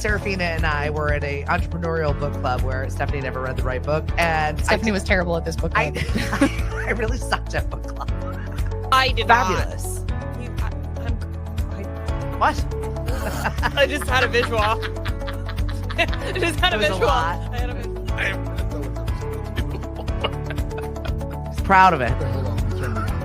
Serafina and I were at a entrepreneurial book club where Stephanie never read the right book. And Stephanie was terrible at this book club. I really sucked at book club. I did Fabulous. not. What? I just had a visual. I just had a It was a visual. lot. I had a visual. Just proud of it. Hold on. Turn me on.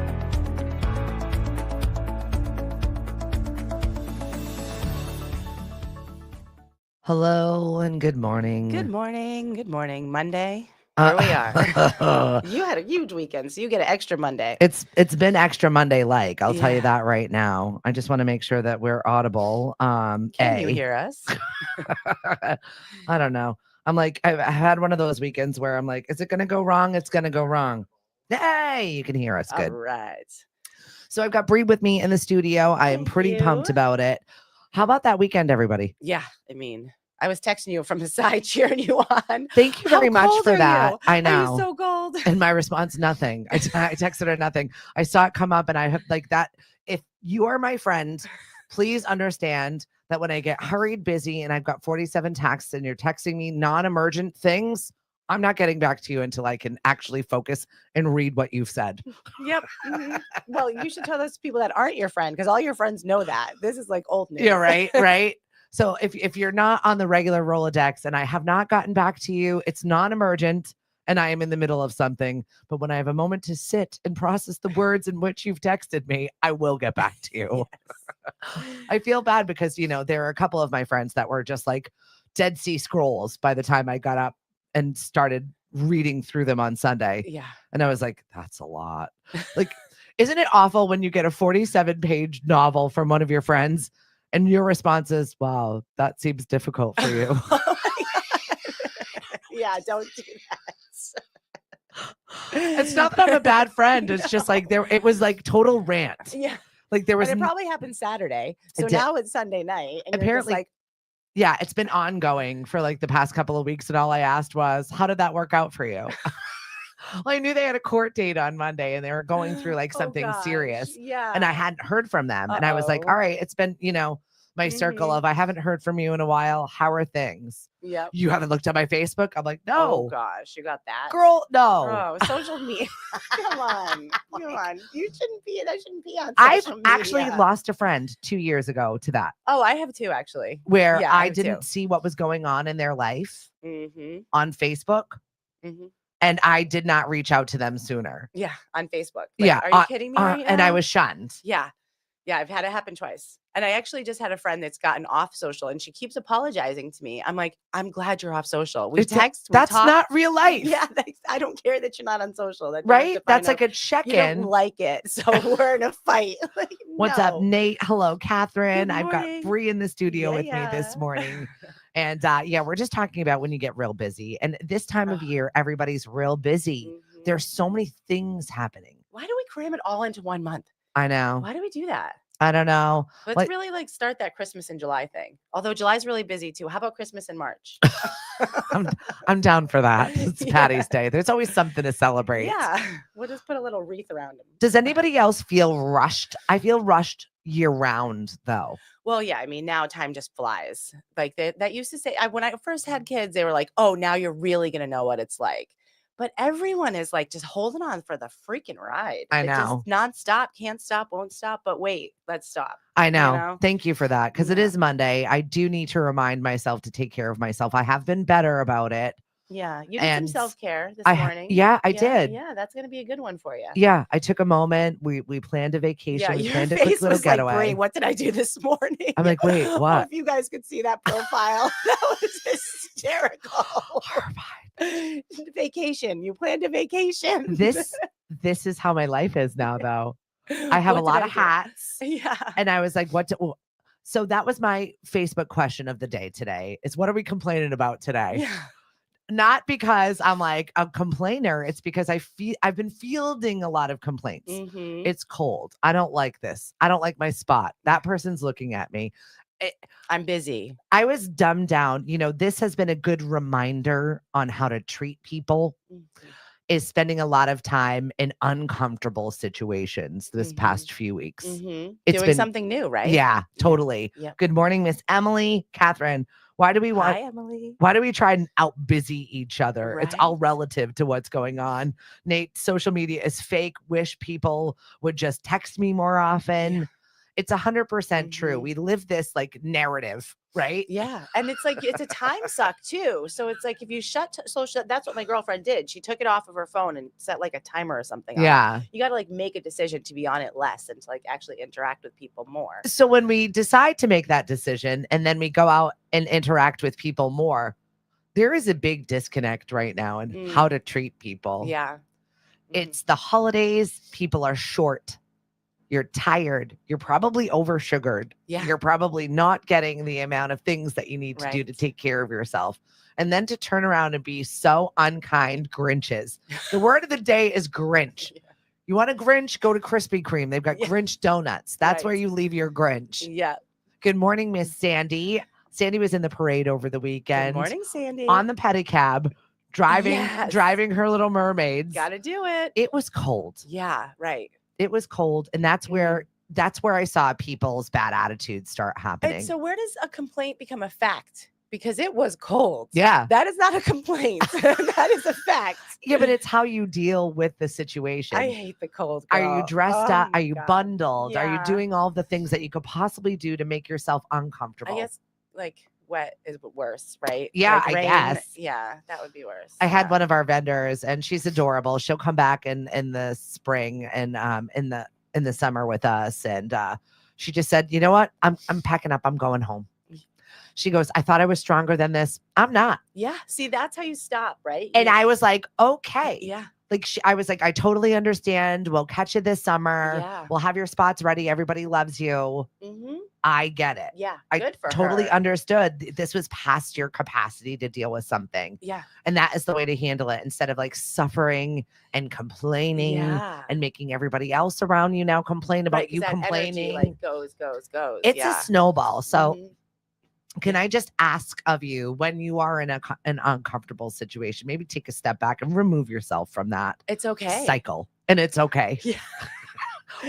Hello and good morning. Good morning. Good morning. Monday. Here we are. You had a huge weekend, so you get an extra Monday. It's been extra Monday like. I'll tell you Yeah. that right now. I just want to make sure that we're audible. Can you hear us? I don't know. I'm like, I've had one of those weekends where I'm like, is it going to go wrong? It's going to go wrong. Hey, you can hear us. Good. All right. So I've got Bri with me in the studio. I am Thank pretty you. pumped about it. How about that weekend, everybody? Yeah, I mean, I was texting you from the side, cheering you on. Thank you very How much cold for are that. you? I Are know. you so cold? And my response, nothing. I texted her nothing. I saw it come up and I have like that. If you are my friend, please understand that when I get hurried, busy, and I've got 47 texts and you're texting me non-emergent things, I'm not getting back to you until I can actually focus and read what you've said. Yep. Mhm. Well, you should tell those people that aren't your friend because all your friends know that. This is like old news. Yeah, right, right. So if you're not on the regular Rolodex and I have not gotten back to you, it's non-emergent and I am in the middle of something. But when I have a moment to sit and process the words in which you've texted me, I will get back to you. Yes. I feel bad because, there are a couple of my friends that were just like Dead Sea Scrolls by the time I got up and started reading through them on Sunday. Yeah. And I was like, that's a lot. Like, isn't it awful when you get a 47-page novel from one of your friends and your response is, wow, that seems difficult for you? Oh my God. Yeah, don't do that. It's not that I'm a bad friend. It's just like it was like total rant. Yeah. Like there was And it probably happened Saturday. So It did. now it's Sunday night. And Apparently- you're just yeah, it's been ongoing for like the past couple of weeks. And all I asked was, how did that work out for you? Well, I knew they had a court date on Monday and they were going through like Oh, something gosh. serious. Yeah. And I hadn't heard from them. And I was like, Uh-oh. all right, it's been, my circle Mhm. of I haven't heard from you in a while. How are things? Yep. You haven't looked at my Facebook? I'm like, Oh no. gosh, you got that. Girl, no. Oh, social media. Come on. Come on. You shouldn't be. That shouldn't be on I've social actually media. lost a friend 2 years ago to that, Oh, I have too, actually. where Yeah, I I have didn't too. see what was going on in their life Mm-hmm. on Facebook. Mm-hmm. And I did not reach out to them sooner. Yeah, on Facebook. Yeah, Are you kidding me right And I now? was shunned. Yeah. Yeah, I've had it happen twice. And I actually just had a friend that's gotten off social and she keeps apologizing to me. I'm like, I'm glad you're off social. We It's text. We That's talk. not real life. Yeah, I don't care that you're not on social. That Right? That's like a you don't check-in. like it. So we're in a fight. Like, What's up, no. Nate? Hello, Catherine. Good I've got morning. Bri in the studio Yeah, with me this yeah. morning. And we're just talking about when you get real busy. And this time of Ugh. year, everybody's real busy. Mhm. There's so many things happening. Why do we cram it all into 1 month? I know. Why do we do that? I don't know. Let's Like- really start that Christmas in July thing. Although July's really busy too. How about Christmas in March? I'm down for that. It's Yeah. Patty's Day. There's always something to celebrate. Yeah. We'll just put a little wreath around them. Does anybody else feel rushed? I feel rushed year round, though. Well, yeah. I mean, now time just flies. Like that used to say, when I first had kids, they were like, oh, now you're really going to know what it's like. But everyone is like just holding on for the freaking ride. I It just know. nonstop, can't stop, won't stop. But wait, let's stop. I know. know? Thank you for that. Because it Yeah. is Monday. I do need to remind myself to take care of myself. I have been better about it. Yeah. You did And some self-care this I morning. I did. Yeah. That's going to be a good one for you. Yeah, I took a moment. We planned a vacation. We your planned a quick face little was like, getaway. Bri, what did I do this morning? I'm like, wait, Oh, what? if you guys could see that profile, that was hysterical. Horrified. Vacation. You planned a vacation. This is how my life is now, though. I have a What did lot I of do? hats. Yeah. And I was like, so that was my Facebook question of the day today is what are we complaining about today? Yeah. Not because I'm like a complainer. It's because I've been fielding a lot of complaints. Mhm. It's cold. I don't like this. I don't like my spot. That person's looking at me. I'm busy. I was dumbed down. This has been a good reminder on how to treat people. Mhm. Is spending a lot of time in uncomfortable situations this Mhm. past few weeks. Mhm. It's Doing been- something new, right? Yeah, totally. Yep. Good morning, Miss Emily. Catherine, Why do we want? Hi, Emily. Why do we try and out busy each other? It's all Right? relative to what's going on. Nate, social media is fake. Wish people would just text me more often. Yeah. It's 100% true. Mhm. We live this like narrative, right? Yeah, and it's like it's a time suck too. So it's like if you shut social, that's what my girlfriend did. She took it off of her phone and set like a timer or something on it. Yeah. You got to like make a decision to be on it less and to like actually interact with people more. So when we decide to make that decision and then we go out and interact with people more, there is a big disconnect right now in Mm. how to treat people. Yeah. It's the holidays. People are short. You're tired. You're probably oversugared. Yeah. You're probably not getting the amount of things that you need to do to Right. take care of yourself. And then to turn around and be so unkind Grinches. The word of the day is Grinch. Yeah. You want a Grinch? Go to Krispy Kreme. They've got Yeah. Grinch donuts. That's where Right. you leave your Grinch. Yeah. Good morning, Miss Sandy. Sandy was in the parade over the weekend. Good morning, Sandy. On the pedicab, driving Yes. her little mermaids. Got to do it. It was cold. Yeah. Right. It was cold, and that's where I saw people's bad attitudes start happening. And so where does a complaint become a fact? Because it was cold. Yeah. That is not a complaint. That is a fact. Yeah, but it's how you deal with the situation. I hate the cold. Are you girl. dressed Oh up? my Are you God. bundled? Are you Yeah. doing all the things that you could possibly do to make yourself uncomfortable? I guess like wet is worse, right? Yeah, Like I rain, guess. Yeah, that would be worse. I had Yeah. one of our vendors, and she's adorable. She'll come back in the spring and in the summer with us, and she just said, "You know what? I'm packing up. I'm going home." She goes, "I thought I was stronger than this. I'm not." Yeah. See, that's how you stop, right? And I was like, "Okay." Yeah. Like I was like, "I totally understand. We'll catch you this summer. Yeah. We'll have your spots ready. Everybody loves you. Mm-hmm. I get it." Yeah. I Good for totally her. understood. This was past your capacity to deal with something. Yeah. And that is the way to handle it, instead of like suffering and complaining Yeah. and making everybody else around you now complain about Right, 'cause you that complaining. energy, like goes. It's Yeah. a snowball. So Mhm. can I just ask of you, when you are in an uncomfortable situation, maybe take a step back and remove yourself from that It's okay. cycle. And it's okay. Yeah.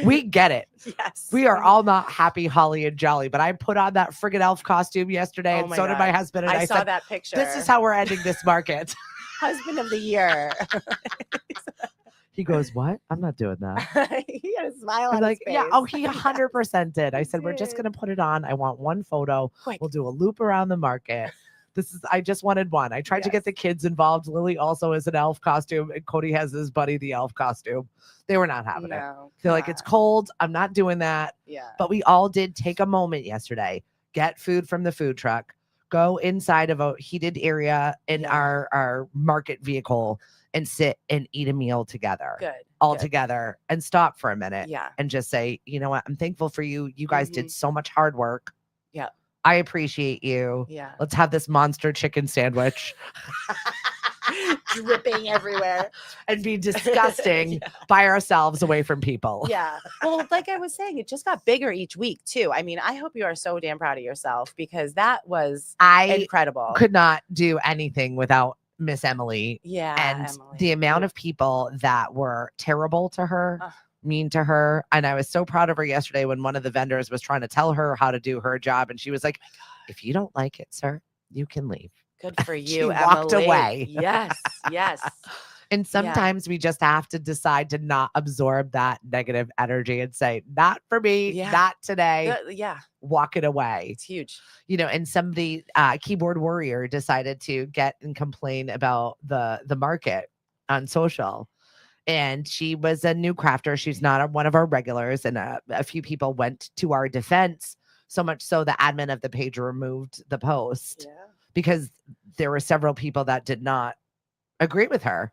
We get it. Yes. We are all not happy, holly, and jolly. But I put on that friggin' elf costume yesterday, Oh and my so did my God. husband. And I saw said, that picture. "This is how we're ending this market." Husband of the year. He goes, "What? I'm not doing that." He had a smile I'm on like, his face. "Yeah, oh, he 100% did." I He said, "We're just did. gonna put it on. I want one photo. Quick. We'll do a loop around the market." I just wanted one. I tried to get Yes. the kids involved. Lily also has an elf costume, and Cody has his buddy, the elf costume. They were not having it. No. They're come like, "It's on. cold. I'm not doing that." Yeah. But we all did take a moment yesterday, get food from the food truck, go inside of a heated area in Yeah. our market vehicle, and sit and eat a meal together, Good. all good. together, and stop for a minute Yeah. and just say, "You know what? I'm thankful for you. You guys Mhm. did so much hard work. Yeah. I appreciate you. Yeah. Let's have this monster chicken sandwich Dripping everywhere. and be disgusting Yeah. by ourselves away from people." Yeah. Well, like I was saying, it just got bigger each week too. I mean, I hope you are so damn proud of yourself, because that was I incredible. could not do anything without Miss Emily. Yeah. And Emily. the amount of people that were terrible to her, Ugh. mean to her. And I was so proud of her yesterday when one of the vendors was trying to tell her how to do her job. And she was like, "If you don't like it, sir, you can leave." Good for you, She Emily. walked away. Yes. Yes. And sometimes we just have to decide to not absorb that negative energy and say, "Not for me, Yeah. not today." Yeah. Walk it away. It's huge. And somebody, keyboard warrior, decided to get and complain about the market on social. And she was a new crafter. She's not one of our regulars. And a few people went to our defense, so much so the admin of the page removed the post Yeah. because there were several people that did not agree with her.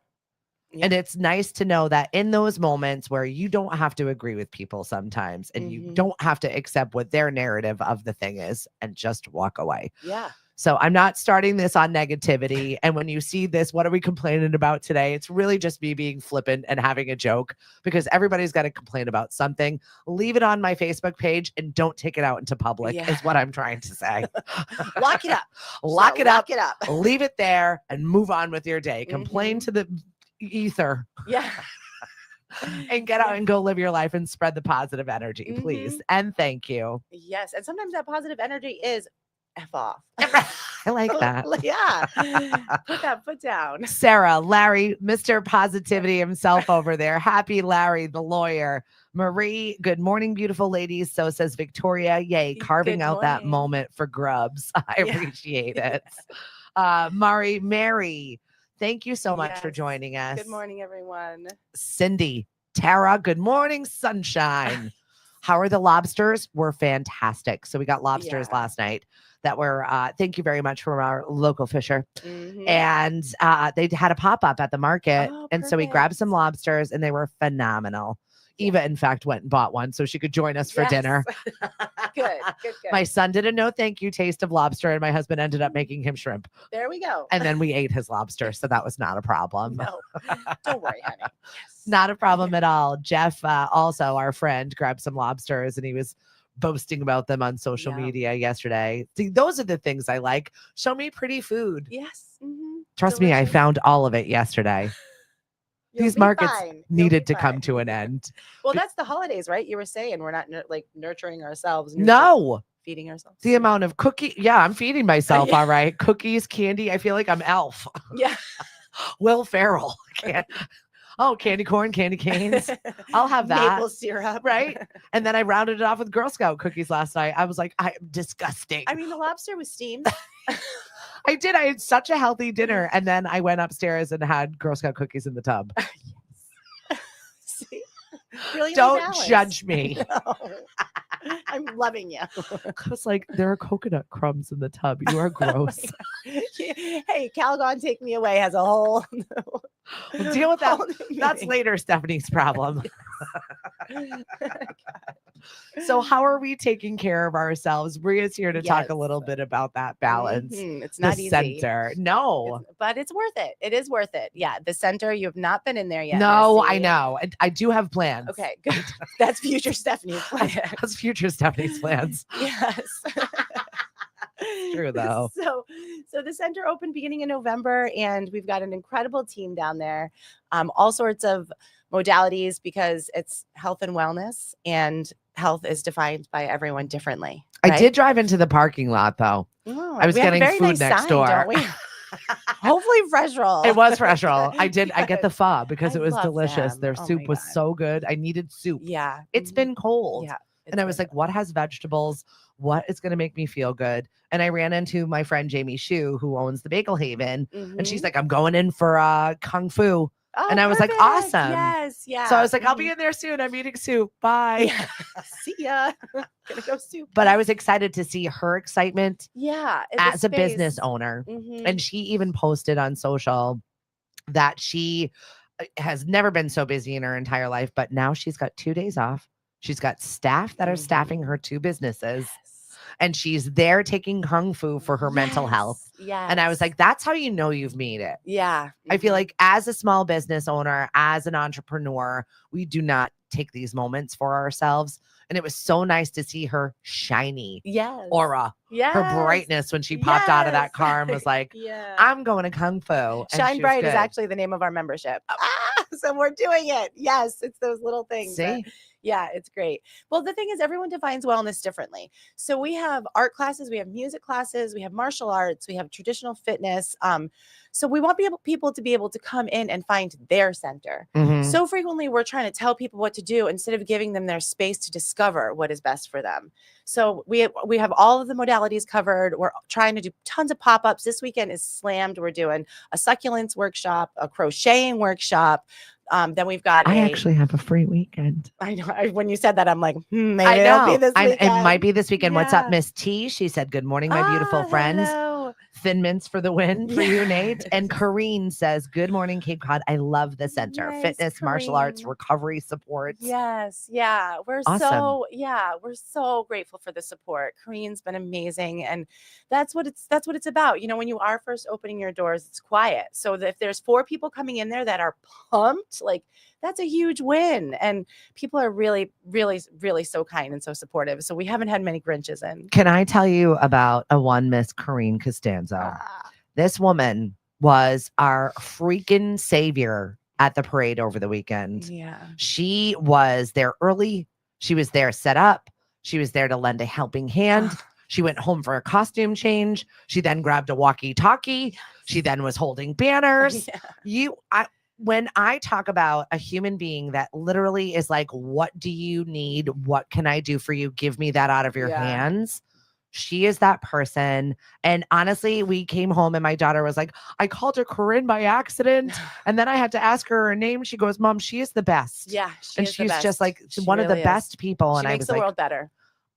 Yeah. And it's nice to know that in those moments where you don't have to agree with people sometimes, and you Mhm. don't have to accept what their narrative of the thing is, and just walk away. Yeah. So I'm not starting this on negativity. And when you see this, what are we complaining about today? It's really just me being flippant and having a joke, because everybody's got to complain about something. Leave it on my Facebook page and don't take it out into public, Yeah. is what I'm trying to say. Lock it up. Lock So it up. Lock it up. Leave it there and move on with your day. Complain Mhm. to the ether Yeah. and get out and go live your life and spread the positive energy, please. Mhm. And thank you. Yes. And sometimes that positive energy is F off. I like that. Yeah. Put that foot down. Sarah, Larry, Mr. Positivity himself over there. Happy Larry, the lawyer. Marie, good morning, beautiful ladies. So says Victoria. Yay, carving Good out that morning. moment for grubs. I Yeah. appreciate it. Mary, thank you so much for Yes. joining us. Good morning, everyone. Cindy, Tara, good morning, sunshine. How are the lobsters? We're fantastic. So we got lobsters Yeah. last night that were, thank you very much from our local fisher. Mhm. And they had a pop-up at the market. Oh, And so we grabbed some perfect. lobsters and they were phenomenal. Yeah. Eva, in fact, went and bought one so she could join us for dinner. Good. My son did a no thank you taste of lobster, and my husband ended up making him shrimp. There we go. And then we ate his lobster. So that was not a problem. No, don't worry, honey. Yes. Not a problem at all. Jeff, also our friend, grabbed some lobsters and he was boasting about them on social Yum. media yesterday. See, those are the things I like. Show me pretty food. Yes. Mhm. Trust me, I Delicious. found all of it yesterday. You'll These be markets fine. You'll needed be to come fine. to an end. Well, that's the holidays, right? You were saying we're not nurturing ourselves. No, Feeding ourselves. the amount of cookie. Yeah, I'm feeding myself. Yeah. All right. Cookies, candy. I feel like I'm Elf. Yeah. Will Ferrell. Oh, candy corn, candy canes. I'll have that. Maple syrup. Right. And then I rounded it off with Girl Scout cookies last night. I was like, I'm disgusting. I mean, the lobster was steamed. I did. I had such a healthy dinner. And then I went upstairs and had Girl Scout cookies in the tub. See? Brilliantly Don't balanced. judge me. No. I'm loving you. I was like, there are coconut crumbs in the tub. You are gross. Hey, Calgon, take me away has a whole. We'll deal with that. whole new That's meaning. later Stephanie's problem. So how are we taking care of ourselves? Bria's here to talk a Yes. little bit about that balance. Mhm. It's The not easy. center. No. But it's worth it. It is worth it. Yeah. The center, you have not been in there yet. No, I Missy. know. I do have plans. Okay, good. That's future Stephanie's plan. That's future Stephanie's plans. Yes. True, though. So the center opened beginning in November, and we've got an incredible team down there. All sorts of modalities because it's health and wellness, and health is defined by everyone differently. I did drive into the parking lot though. Oh, I was we have a getting very food nice next sign, door. don't we? Hopefully fresh roll. It was fresh roll. I get the pho because I it was love delicious. them. Their Oh soup my was God. so good. I needed soup. Yeah. It's Mhm. been cold. Yeah. And I was like, what has vegetables? What is going to make me feel good? And I ran into my friend Jamie Shu, who owns the Bagel Haven. And she's like, I'm going in for Kung Fu. And I was like, awesome. Yes. Yeah. So I was like, I'll be in there soon. I'm eating soup. Bye. Yeah. See ya. Gonna go soup. But I was excited to see her excitement Yeah. as a business owner. Mhm. And she even posted on social that she has never been so busy in her entire life, but now she's got 2 days off. She's got staff that are staffing her 2 businesses, and she's there taking Kung Fu for her mental health. Yeah. And I was like, that's how you know you've made it. Yeah. I feel like as a small business owner, as an entrepreneur, we do not take these moments for ourselves. And it was so nice to see her shiny Yes. aura, Yes. her brightness when she popped out of that car and was like, yeah. I'm going to Kung Fu. And Shine she was Bright is good. actually the name of our membership. So we're doing it. Yes, it's those little things. See? Yeah, it's great. Well, the thing is, everyone defines wellness differently. So we have art classes, we have music classes, we have martial arts, we have traditional fitness. So we want people to be able to come in and find their center. Mhm. So frequently we're trying to tell people what to do instead of giving them their space to discover what is best for them. So we have all of the modalities covered. We're trying to do tons of pop-ups. This weekend is slammed. We're doing a succulents workshop, a crocheting workshop. Then we've got I actually have a free weekend. I know. When you said that, I'm like, maybe I it'll be know. this weekend. It might be this weekend. What's up, Yeah. Miss T? She said, good morning, my beautiful friends. Hello. Thin mints for the win for you, Nate. Yes. And Corrine says, good morning, Cape Cod. I love the center. Nice, Fitness, martial arts, Corrine. recovery support. Yes. Yeah. We're so grateful for the support. Korean's been amazing. And that's what it's about. You know, when you are first opening your doors, it's quiet. So if there's 4 people coming in there that are pumped, like that's a huge win. And people are really, really, really so kind and so supportive. So we haven't had many Grinches in. Can I tell you about a one Miss Corrine Costanzo? Ah. This woman was our freaking savior at the parade over the weekend. Yeah. She was there early. She was there set up. She was there to lend a helping hand. She went home for a costume change. She then grabbed a walkie-talkie. She then was holding banners. When I talk about a human being that literally is like, what do you need? What can I do for you? Give me that out of your hands. She is that person. And honestly, we came home and my daughter was like, I called her Corinne by accident. And then I had to ask her name. She goes, Mom, she is the best. Yeah. She's just like one of the best people. She and makes the world better.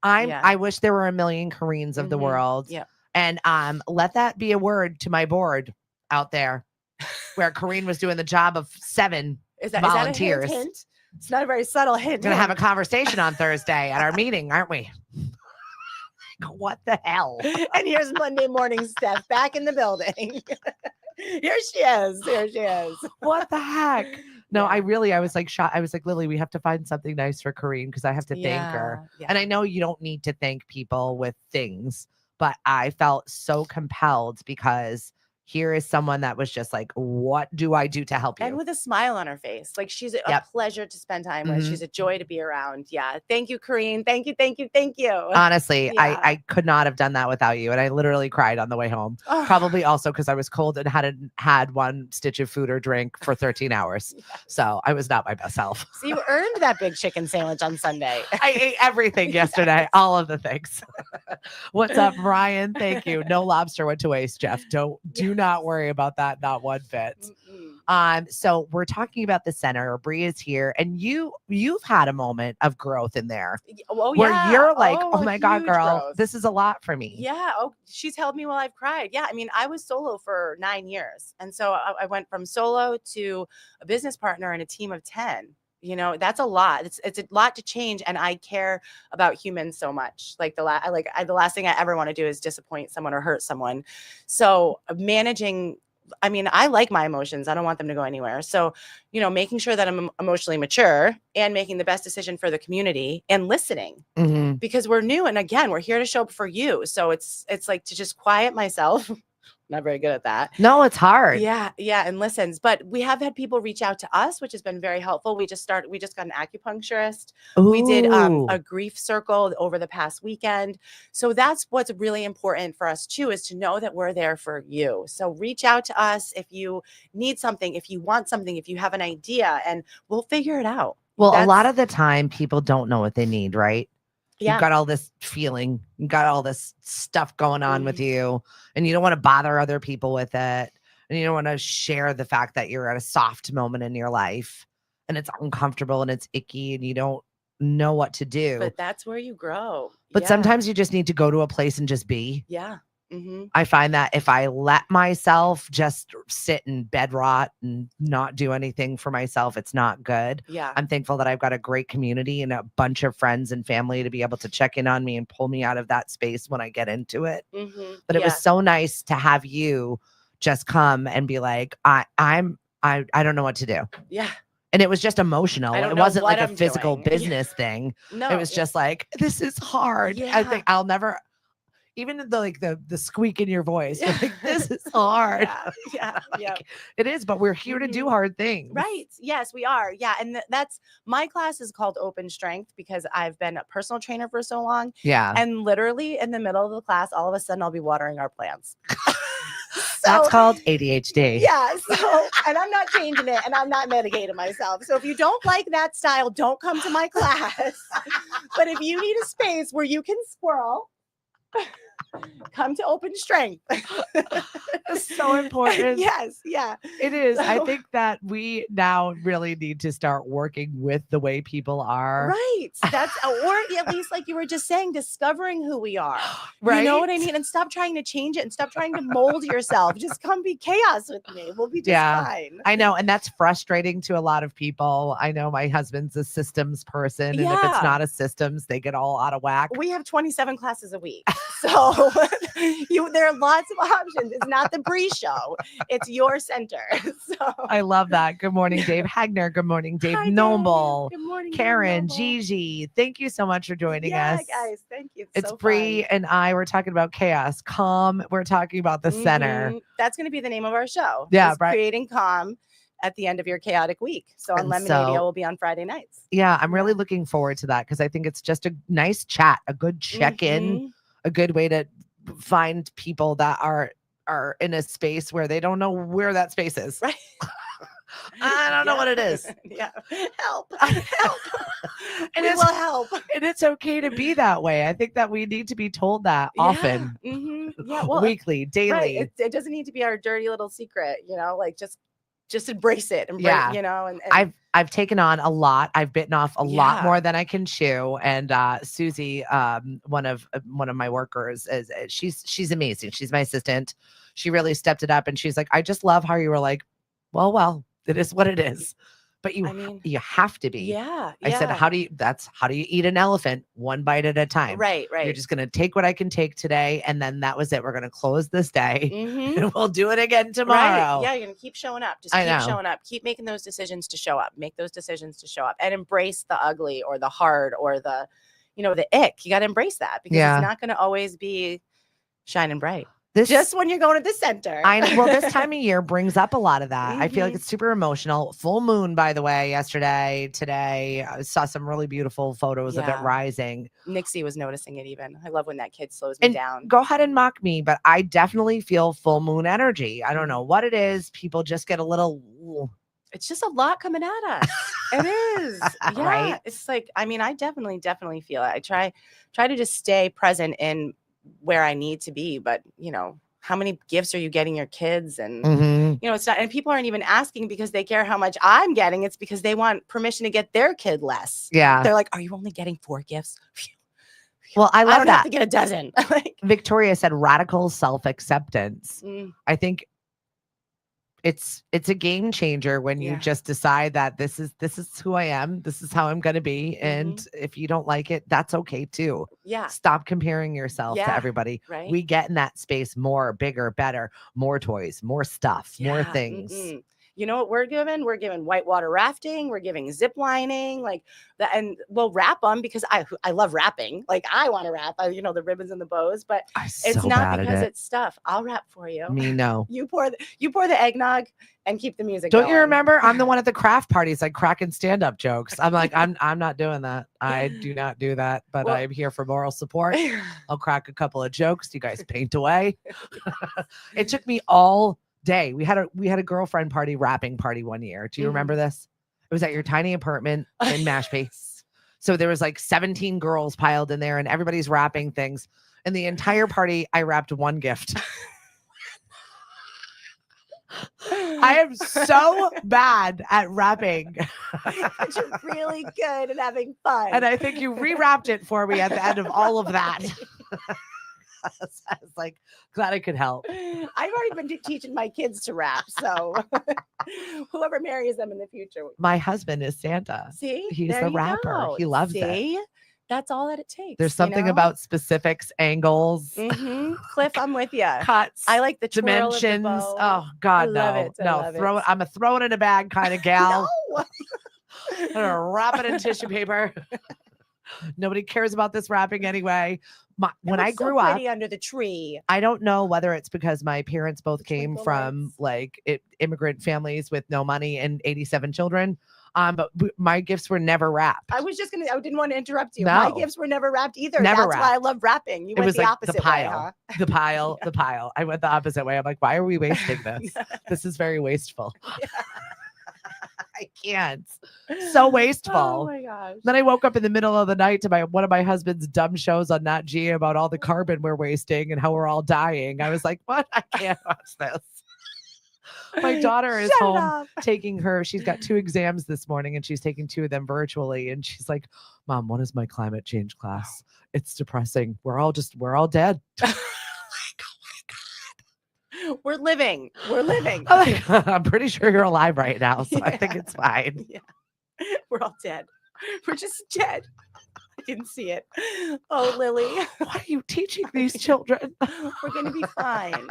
I wish there were a million Corinnes of the world. Yeah. And let that be a word to my board out there where Corinne was doing the job of 7 volunteers. Is that a hint? It's not a very subtle hint. We're going to have a conversation on Thursday at our meeting, aren't we? What the hell? And here's Monday morning Steph back in the building. Here she is. What the heck? No, I was like shocked. I was like, Lily, we have to find something nice for Corinne because I have to thank her. Yeah. And I know you don't need to thank people with things, but I felt so compelled because here is someone that was just like, what do I do to help you? And with a smile on her face. Like she's a pleasure to spend time with. She's a joy to be around. Yeah. Thank you, Corinne. Thank you. Honestly, I could not have done that without you. And I literally cried on the way home. Probably also because I was cold and hadn't had one stitch of food or drink for 13 hours. So I was not my best self. So you earned that big chicken sandwich on Sunday. I ate everything yesterday. All of the things. What's up, Ryan? Thank you. No lobster went to waste, Jeff. Do not worry about that, not one bit. So we're talking about the center. Bri is here, and you've had a moment of growth in there. Where you're like, oh my God, girl, growth. This is a lot for me. Yeah. Oh, she's held me while I've cried. Yeah. I mean, I was solo for 9 years. And so I went from solo to a business partner and a team of 10. You know, that's a lot. It's a lot to change. And I care about humans so much. Like the last thing I ever want to do is disappoint someone or hurt someone. So managing, I mean, I like my emotions. I don't want them to go anywhere. So, you know, making sure that I'm emotionally mature and making the best decision for the community and listening because we're new. And again, we're here to show up for you. So it's like to just quiet myself. Not very good at that. No, it's hard. Yeah. And listens. But we have had people reach out to us, which has been very helpful. We just got an acupuncturist. Ooh. We did a grief circle over the past weekend. So that's what's really important for us too, is to know that we're there for you. So reach out to us if you need something, if you want something, if you have an idea, and we'll figure it out. Well, a lot of the time people don't know what they need, right? Yeah. You've got all this feeling, you've got all this stuff going on with you, and you don't want to bother other people with it. And you don't want to share the fact that you're at a soft moment in your life and it's uncomfortable and it's icky and you don't know what to do. But that's where you grow. But sometimes you just need to go to a place and just be. Yeah. I find that if I let myself just sit and bed rot and not do anything for myself, it's not good. Yeah. I'm thankful that I've got a great community and a bunch of friends and family to be able to check in on me and pull me out of that space when I get into it. But it was so nice to have you just come and be like, I don't know what to do. Yeah. And it was just emotional. It wasn't like a physical business thing. No. It was just like, this is hard. Yeah. I think I'll never, even the squeak in your voice, like, this is hard. Yeah. It is, but we're here to do hard things. Right. Yes, we are. Yeah. And that's my class is called Open Strength because I've been a personal trainer for so long. Yeah. And literally in the middle of the class, all of a sudden I'll be watering our plants. That's called ADHD. Yeah. So, and I'm not changing it and I'm not medicating myself. So if you don't like that style, don't come to my class. But if you need a space where you can squirrel, come to Open Strength. It's so important. Yes. Yeah. It is. So, I think that we now really need to start working with the way people are. Right. That's, or at least like you were just saying, discovering who we are. Right. You know what I mean? And stop trying to change it and stop trying to mold yourself. Just come be chaos with me. We'll be just fine. I know. And that's frustrating to a lot of people. I know my husband's a systems person. And if it's not a systems, they get all out of whack. We have 27 classes a week. So there are lots of options. It's not the Bri show. It's your center. So I love that. Good morning, Dave Hagner. Good morning, Dave Noble. Good morning, Karen, Gigi. Thank you so much for joining us. Yeah, guys. Thank you. It's so Bri and I. We're talking about chaos. Calm. We're talking about the center. That's going to be the name of our show. Yeah, right. Creating calm at the end of your chaotic week. So on Lemonadio will be on Friday nights. Yeah, I'm really looking forward to that because I think it's just a nice chat, a good check-in. a good way to find people that are in a space where they don't know where that space is. Right. I don't know what it is. Yeah. Help. Help. And We will help. And it's okay to be that way. I think that we need to be told that often. Yeah. Yeah. Well, weekly, daily. Right. It doesn't need to be our dirty little secret, like just embrace it. Yeah. And I've taken on a lot. I've bitten off a lot more than I can chew. And Susie, one of my workers, she's amazing. She's my assistant. She really stepped it up, and she's like, I just love how you were like, well, it is what it is. But you have to be. Yeah. I said, how do you eat an elephant? One bite at a time. Right. You're just going to take what I can take today. And then that was it. We're going to close this day and we'll do it again tomorrow. Right. Yeah. You're going to keep showing up. Just keep showing up. Keep making those decisions to show up. Make those decisions to show up and embrace the ugly or the hard or the ick. You got to embrace that because it's not going to always be shining bright. Just when you're going to the center. Well, this time of year brings up a lot of that. I feel like it's super emotional. Full moon, by the way, yesterday, today. I saw some really beautiful photos of it rising. Nixie was noticing it even. I love when that kid slows me down. Go ahead and mock me, but I definitely feel full moon energy. I don't know what it is. People just get a little... It's just a lot coming at us. It is. Yeah. Right? It's like, I definitely feel it. I try to just stay present in where I need to be, but how many gifts are you getting your kids? And it's not, and people aren't even asking because they care how much I'm getting. It's because they want permission to get their kid less. Yeah. They're like, are you only getting 4 gifts? Well, I love don't that. have to get a dozen. Victoria said radical self-acceptance. I think it's a game changer when you just decide that this is who I am. This is how I'm going to be. And if you don't like it, that's okay too. Yeah. Stop comparing yourself to everybody. Right. We get in that space more, bigger, better, more toys, more stuff, more things. You know what we're giving? We're giving whitewater rafting. We're giving zip lining, like that, and we'll wrap them because I love wrapping. Like I want to wrap, the ribbons and the bows, but it's not because it's stuff. I'll wrap for you. Me no. You pour the eggnog and keep the music. Don't you remember? I'm the one at the craft parties, like cracking stand-up jokes. I'm like, I'm not doing that. I do not do that. But I'm here for moral support. I'll crack a couple of jokes. You guys paint away. It took me all day. We had a girlfriend party, wrapping party one year. Do you remember this? It was at your tiny apartment in Mashpee. So there was like 17 girls piled in there and everybody's wrapping things. And the entire party, I wrapped one gift. I am so bad at wrapping. But you're really good at having fun. And I think you rewrapped it for me at the end of all of that. I was like, glad I could help. I've already been teaching my kids to rap. So whoever marries them in the future. My husband is Santa. See? He's the rapper. Go. He loves it. That's all that it takes. There's something about specifics, angles. Cliff, I'm with you. Cuts. I like the dimensions. Oh, God, no. I'm a throw it in a bag kind of gal. No. I'm gonna wrap it in tissue paper. Nobody cares about this wrapping anyway. When I grew up under the tree, I don't know whether it's because my parents both came from immigrant families with no money and 87 children. But my gifts were never wrapped. I didn't want to interrupt you. No. My gifts were never wrapped either. Never That's wrapped. why I love wrapping. You went the opposite way, huh? The pile, the pile. I went the opposite way. I'm like, why are we wasting this? This is very wasteful. I can't. So wasteful. Oh my gosh. Then I woke up in the middle of the night to one of my husband's dumb shows on Nat Geo about all the carbon we're wasting and how we're all dying. I was like, what? I can't watch this. My daughter is home taking she's got 2 exams this morning and she's taking 2 of them virtually. And she's like, Mom, what is my climate change class? It's depressing. We're all dead. We're living. I'm pretty sure you're alive right now. So I think it's fine. Yeah. We're all dead. We're just dead. I didn't see it. Oh, Lily. Why are you teaching these children? We're going to be fine.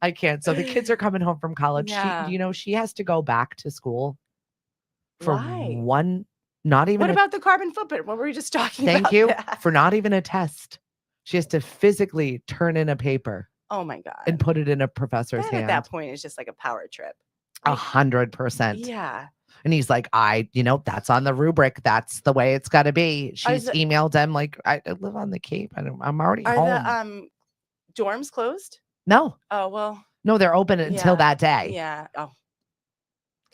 I can't. So the kids are coming home from college. Yeah. She has to go back to school for Why? not even. What about the carbon footprint? What were we just talking about? Thank you for not even a test. She has to physically turn in a paper. Oh my God. And put it in a professor's hand. At that point, it's just like a power trip. 100%. Yeah. And he's like, that's on the rubric. That's the way it's got to be. She's emailed him like, I live on the Cape. I'm already home. Are the dorms closed? No. Oh, well. No, they're open until that day. Yeah. Oh,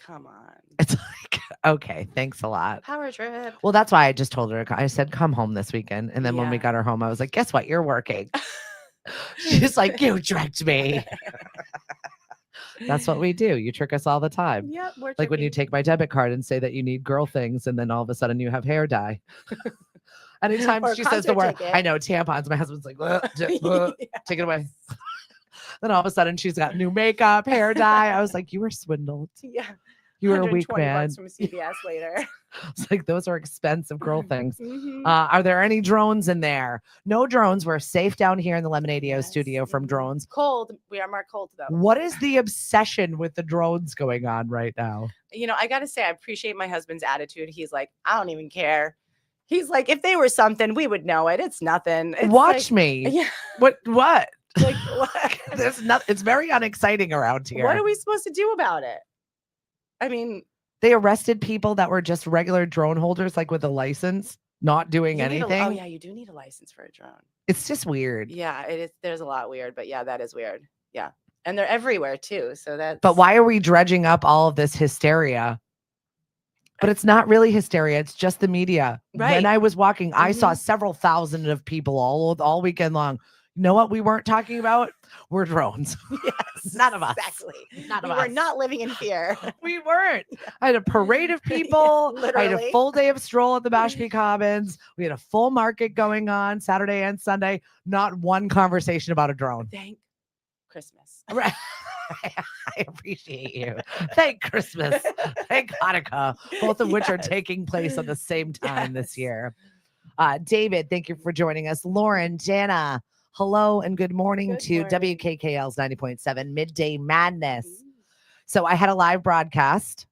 come on. It's like, okay, thanks a lot. Power trip. Well, that's why I just told her. I said, come home this weekend. And then when we got her home, I was like, guess what? You're working. She's like, you tricked me. That's what we do. You trick us all the time. Yep, we're like when you take my debit card and say that you need girl things, and then all of a sudden you have hair dye. Anytime she says the word, I know, tampons, my husband's like, take it away. Then all of a sudden she's got new makeup, hair dye. I was like, you were swindled. Yeah. You were a weak man. From CVS later. It's like, those are expensive girl things. Are there any drones in there? No drones. We're safe down here in the Lemonade studio from drones. Cold. We are marked cold though. What is the obsession with the drones going on right now? I got to say, I appreciate my husband's attitude. He's like, I don't even care. He's like, if they were something, we would know it. It's nothing. It's Watch me. Yeah. What? Like, what? There's nothing. It's very unexciting around here. What are we supposed to do about it? I mean, they arrested people that were just regular drone holders, like with a license, not doing anything. Oh yeah, you do need a license for a drone. It's just weird. Yeah, it is. There's a lot weird, but yeah, that is weird. Yeah, and they're everywhere too. So that's. But why are we dredging up all of this hysteria? But it's not really hysteria. It's just the media. Right. When I was walking, I saw several thousand of people all weekend long. You know what we weren't talking about? We're drones. Yes, none of us. Exactly. None of us. us. We're not living in fear. We weren't. I had a parade of people. I had a full day of stroll at the Mashpee Commons. We had a full market going on Saturday and Sunday. Not one conversation about a drone. Thank Christmas. Right. I appreciate you. Thank Christmas. Thank Hanukkah. Both of which are taking place at the same time this year. David, thank you for joining us. Lauren, Jana, hello and good morning to WKKL's 90.7 Midday Madness. So I had a live broadcast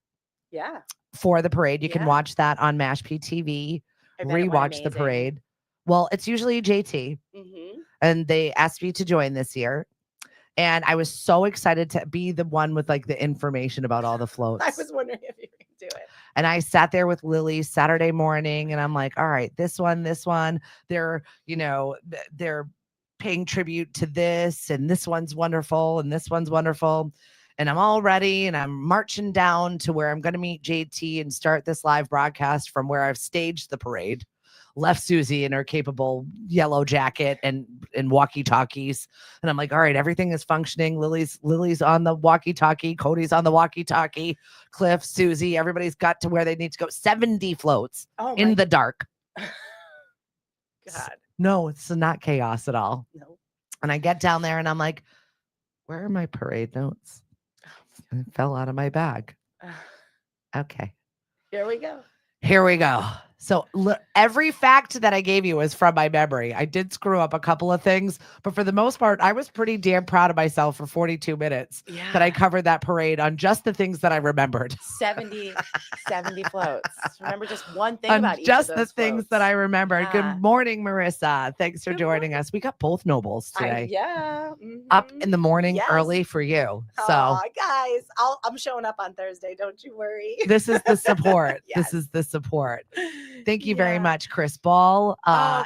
for the parade. You can watch that on Mashpee TV, rewatch the parade. Well, it's usually JT, and they asked me to join this year. And I was so excited to be the one with like the information about all the floats. I was wondering if you were going to do it. And I sat there with Lily Saturday morning and I'm like, all right, this one, they're paying tribute to this, and this one's wonderful, and this one's wonderful. And I'm all ready and I'm marching down to where I'm going to meet JT and start this live broadcast from where I've staged the parade. Left Susie in her capable yellow jacket and walkie-talkies. And I'm like, all right, everything is functioning. Lily's on the walkie-talkie. Cody's on the walkie-talkie. Cliff, Susie, everybody's got to where they need to go. 70 floats in the dark. God. No, it's not chaos at all. No. And I get down there and I'm like, where are my parade notes? And it fell out of my bag. Okay. Here we go. So every fact that I gave you is from my memory. I did screw up a couple of things, but for the most part, I was pretty damn proud of myself for 42 minutes that I covered that parade on just the things that I remembered. 70 floats. Remember just one thing about each just of those the things floats. that I remembered. Good morning, Marissa. Thanks for joining us. We got both Nobles today. Up in the morning early for you. So guys, I'm showing up on Thursday. Don't you worry. This is the support. This is the support. Thank you very much, Chris Ball.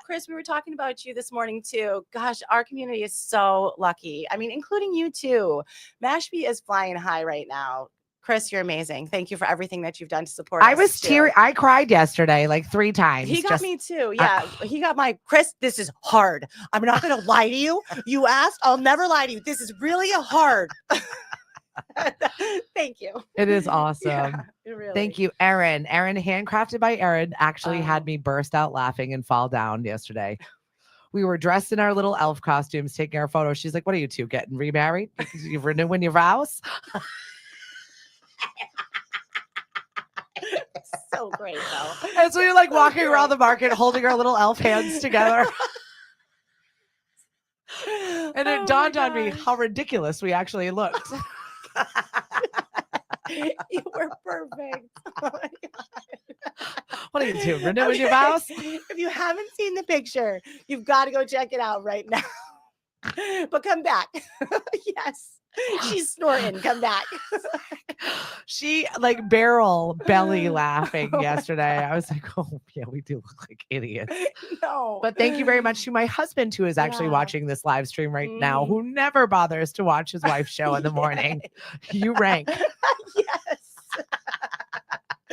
Chris, we were talking about you this morning too. Gosh, our community is so lucky. I mean, including you too. Mashpee is flying high right now. Chris, you're amazing. Thank you for everything that you've done to support us. I was teary. I cried yesterday like 3 times. He got me too. Yeah. He got my Chris. This is hard. I'm not going to lie to you. You asked. I'll never lie to you. This is really hard. Thank you. It is awesome. Yeah, really. Thank you, Erin. Erin, handcrafted by Erin, actually had me burst out laughing and fall down yesterday. We were dressed in our little elf costumes, taking our photos. She's like, "What are you two getting remarried? You're renewing your vows?" So great, though. And so you're like walking around the market, holding our little elf hands together. And it dawned on me how ridiculous we actually looked. You were perfect. Oh my God. What are you doing? Renewing your vows? If you haven't seen the picture, you've got to go check it out right now. But come back. Yes. She's snorting. Come back. She like barrel belly laughing yesterday. I was like, oh yeah, we do look like idiots. No. But thank you very much to my husband who is actually watching this live stream right now, who never bothers to watch his wife's show in the morning. You rank. Yes.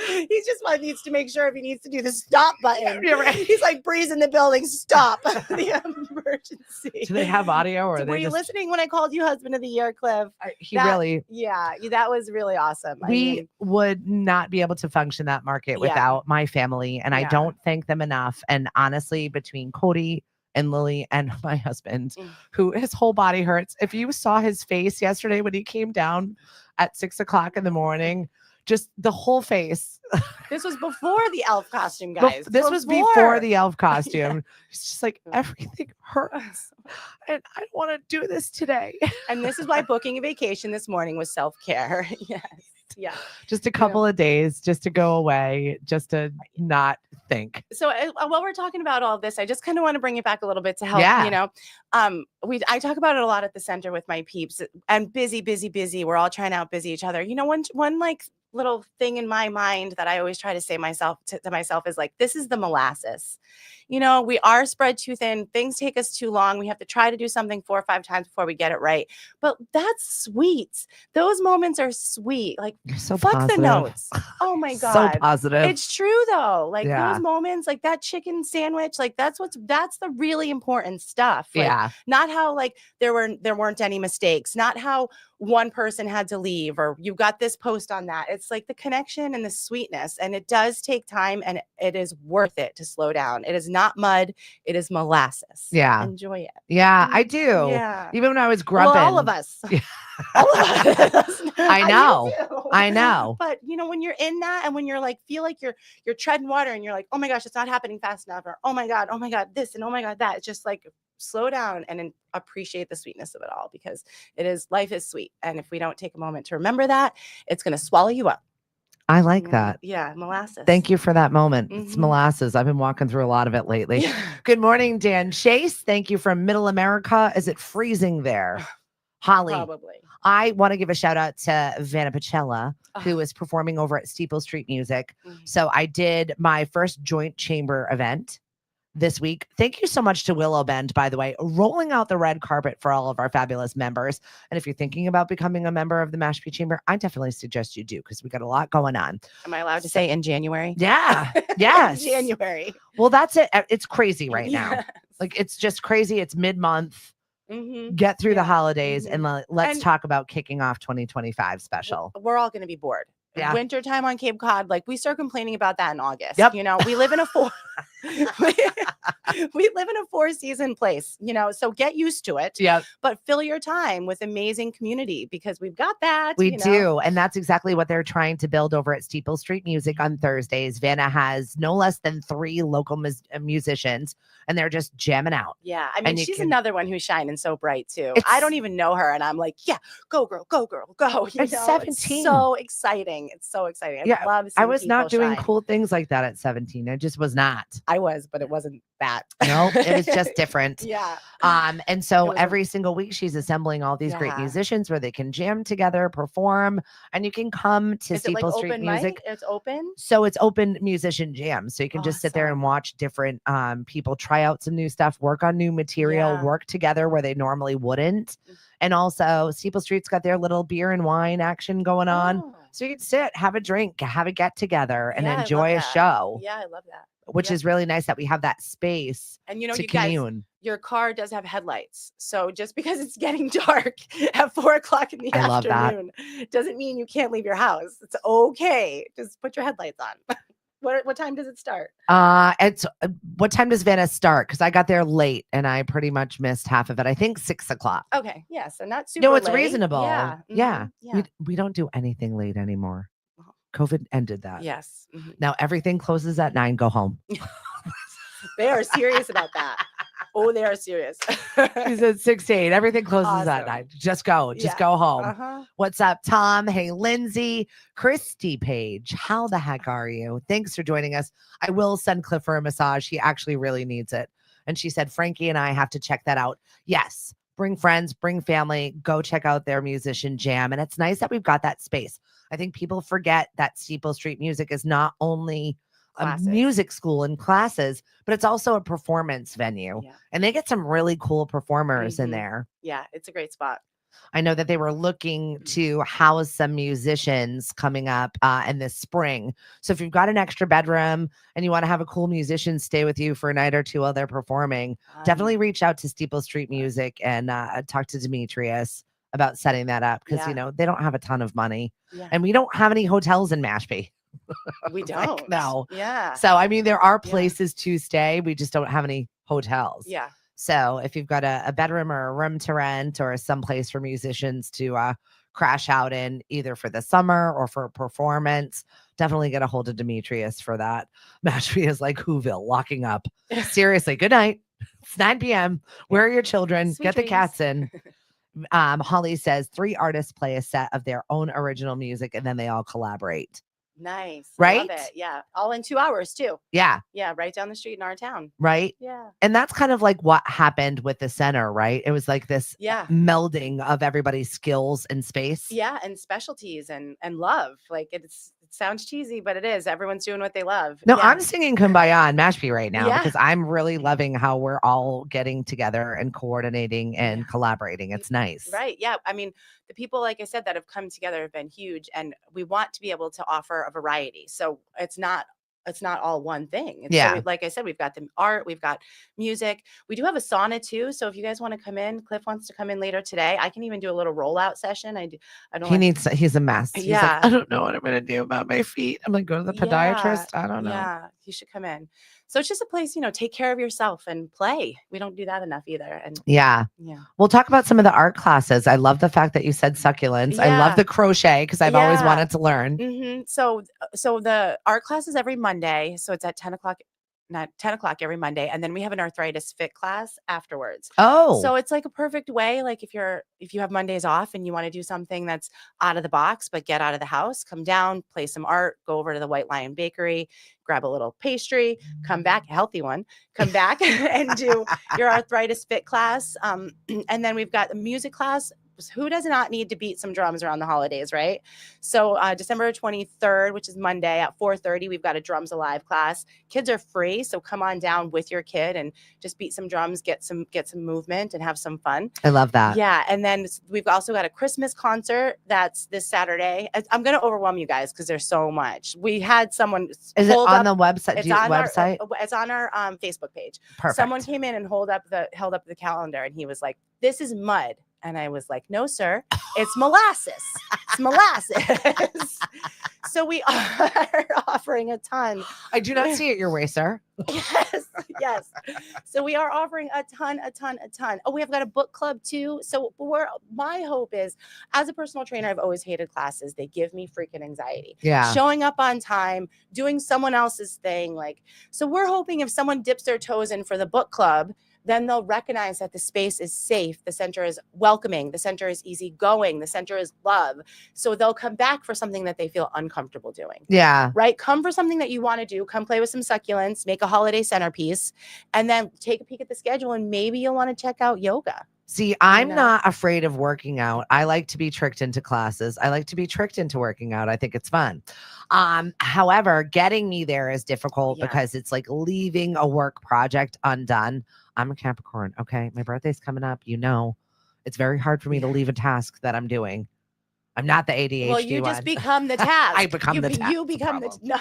He just needs to make sure if he needs to do the stop button. You're right. He's like, Bri's in the building. Stop. The emergency. Do they have audio or were you listening when I called you husband of the year, Cliff? Yeah, that was really awesome. We would not be able to function that market without my family, and I don't thank them enough. And honestly, between Cody and Lily and my husband, who his whole body hurts. If you saw his face yesterday when he came down at 6 o'clock in the morning, just the whole face. This was before the elf costume, guys. This was before the elf costume. It's just like everything hurts. And I don't want to do this today. And this is why booking a vacation this morning was self-care. Yes. Yeah. Just a couple of days, just to go away, just to not think. So while we're talking about all this, I just kind of want to bring it back a little bit to help, I talk about it a lot at the center with my peeps, and busy. We're all trying to out-busy each other. One like little thing in my mind that I always try to say to myself is like, this is the molasses. We are spread too thin. Things take us too long. We have to try to do something 4 or 5 times before we get it right. But that's sweet. Those moments are sweet. Like, so fuck positive. the notes. Oh my God. So positive. It's true though. Like those moments, like that chicken sandwich, like that's the really important stuff. Like, not how like there weren't any mistakes, not how one person had to leave or you got this post on that. It's like the connection and the sweetness. And it does take time, and it is worth it to slow down. It is not mud. It is molasses. Yeah. Enjoy it. Yeah, I do. Yeah. Even when I was grumping. Well, all of us. All of us. I know. But when you're in that, and when you're like, feel like you're treading water, and you're like, oh my gosh, it's not happening fast enough, or oh my God, this, and oh my God, that. It's just like, slow down and appreciate the sweetness of it all, because life is sweet. And if we don't take a moment to remember that, it's going to swallow you up. I like that. Yeah, molasses. Thank you for that moment. It's molasses. I've been walking through a lot of it lately. Good morning, Dan Chase. Thank you from Middle America. Is it freezing there? Holly. Probably. I want to give a shout out to Vanna Pacella, who is performing over at Steeple Street Music. So I did my first joint chamber event this week. Thank you so much to Willow Bend, by the way, rolling out the red carpet for all of our fabulous members. And if you're thinking about becoming a member of the Mashpee Chamber, I definitely suggest you do, because we got a lot going on. Am I allowed to say in January? Yeah. Yes. January. Well, that's it. It's crazy right now. Like, it's just crazy. It's mid-month. Get through the holidays and let's talk about kicking off 2025 special. We're all going to be bored. Yeah. Winter time on Cape Cod, like we start complaining about that in August. Yep. We live in a we live in a 4-season place, so get used to it. Yeah. But fill your time with amazing community, because we've got that. We do. And that's exactly what they're trying to build over at Steeple Street Music on Thursdays. Vanna has no less than 3 local musicians, and they're just jamming out. Yeah. I mean, she's another one who's shining so bright too. I don't even know her, and I'm like, yeah, go girl, go. It's 17. It's so exciting. It's so exciting. Yeah. I love seeing I was not doing shine. cool things like that at 17. I just was not. I was, but it wasn't that. No, it was just different. Yeah. And so every single week she's assembling all these great musicians where they can jam together, perform, and you can come to Steeple Street Music. It's open. So it's open musician jam. So you can just sit there and watch different people try out some new stuff, work on new material, work together where they normally wouldn't. And also Steeple Street's got their little beer and wine action going on. So you can sit, have a drink, have a get together, and enjoy a show. Yeah, I love that. Which is really nice that we have that space and to you commune. Guys, your car does have headlights. So just because it's getting dark at 4 o'clock in the afternoon doesn't mean you can't leave your house. It's okay. Just put your headlights on. What time does it start? It's what time does Vanna start? Because I got there late and I pretty much missed half of it. I think 6 o'clock. Okay, yeah, so not super. No, it's late. reasonable. Yeah, yeah. We don't do anything late anymore. COVID ended that. Yes. Now everything closes at 9. Go home. They are serious about that. Oh, they are serious. He said 6 to 8. Everything closes at 9. Just go. Just go home. What's up, Tom? Hey, Lindsay. Christy Page. How the heck are you? Thanks for joining us. I will send Cliff for a massage. He actually really needs it. And she said, Frankie and I have to check that out. Yes. bring friends, bring family, go check out their musician jam. And it's nice that we've got that space. I think people forget that Steeple Street Music is not only a music school and classes, but it's also a performance venue. Yeah. And they get some really cool performers in there. Yeah, it's a great spot. I know that they were looking to house some musicians coming up in this spring. So if you've got an extra bedroom and you want to have a cool musician stay with you for a night or two while they're performing, definitely reach out to Steeple Street Music and talk to Demetrius about setting that up, because you know they don't have a ton of money, and we don't have any hotels in Mashpee. We don't. No. Yeah. So I mean, there are places to stay. We just don't have any hotels. Yeah. So if you've got a bedroom or a room to rent or some place for musicians to crash out in, either for the summer or for a performance, definitely get a hold of Demetrius for that. Mashpee is like Whoville, locking up. Seriously, good night. It's 9 p.m. Where are your children? Sweet Get the dreams. cats in. Holly says 3 artists play a set of their own original music and then they all collaborate. Nice. Right? Love it. Yeah. All in 2 hours too. Yeah. Yeah. Right down the street in our town. Right. Yeah. And that's kind of like what happened with the center, right? It was like this melding of everybody's skills and space. Yeah. And specialties and love. Like it sounds cheesy, but it is. Everyone's doing what they love. No, I'm singing Kumbaya in Mashpee right now because Yeah. I'm really loving how we're all getting together and coordinating and collaborating. It's nice. Right. Yeah. I mean, the people, like I said, that have come together have been huge, and we want to be able to offer a variety. So it's not all one thing. So like I said, we've got the art, we've got music. We do have a sauna too. So if you guys want to come in, Cliff wants to come in later today. I can even do a little rollout session. He's a mess. He's Yeah. like, I don't know what I'm going to do about my feet. I'm like, go to the podiatrist. I don't know. Yeah. He should come in. So it's just a place, take care of yourself and play. We don't do that enough either. And yeah. We'll talk about some of the art classes. I love the fact that you said succulents. I love the crochet because I've always wanted to learn. So the art class is every Monday. So it's at 10 o'clock. Not 10 o'clock every Monday. And then we have an arthritis fit class afterwards. Oh, so it's like a perfect way. Like if you have Mondays off and you want to do something that's out of the box, but get out of the house, come down, play some art, go over to the White Lion Bakery, grab a little pastry, come back, a healthy one, come back and do your arthritis fit class. And then we've got a music class. Who does not need to beat some drums around the holidays, right? So December 23rd, which is Monday at 4:30, we've got a Drums Alive class. Kids are free, so come on down with your kid and just beat some drums, get some movement, and have some fun. I love that. Yeah, and then we've also got a Christmas concert that's this Saturday. I'm going to overwhelm you guys because there's so much. We had someone. Is it on the website? It's on our Facebook page. Perfect. Someone came in and held up the calendar, and he was like, "This is mud." And I was like, no, sir, it's molasses. It's molasses. So we are offering a ton. I do not see it your way, sir. Yes. So we are offering a ton. Oh, we have got a book club too. So my hope is, as a personal trainer, I've always hated classes. They give me freaking anxiety. Yeah. Showing up on time, doing someone else's thing. So we're hoping if someone dips their toes in for the book club, then they'll recognize that the space is safe. The center is welcoming. The center is easygoing. The center is love. So they'll come back for something that they feel uncomfortable doing. Yeah. Right? Come for something that you want to do. Come play with some succulents, make a holiday centerpiece, and then take a peek at the schedule, and maybe you'll want to check out yoga. See, I'm not afraid of working out. I like to be tricked into classes. I like to be tricked into working out. I think it's fun. However, getting me there is difficult because it's like leaving a work project undone. I'm a Capricorn. Okay. My birthday's coming up. It's very hard for me to leave a task that I'm doing. I'm not the ADHD Well, you one. just become the task. I become the task. You become no.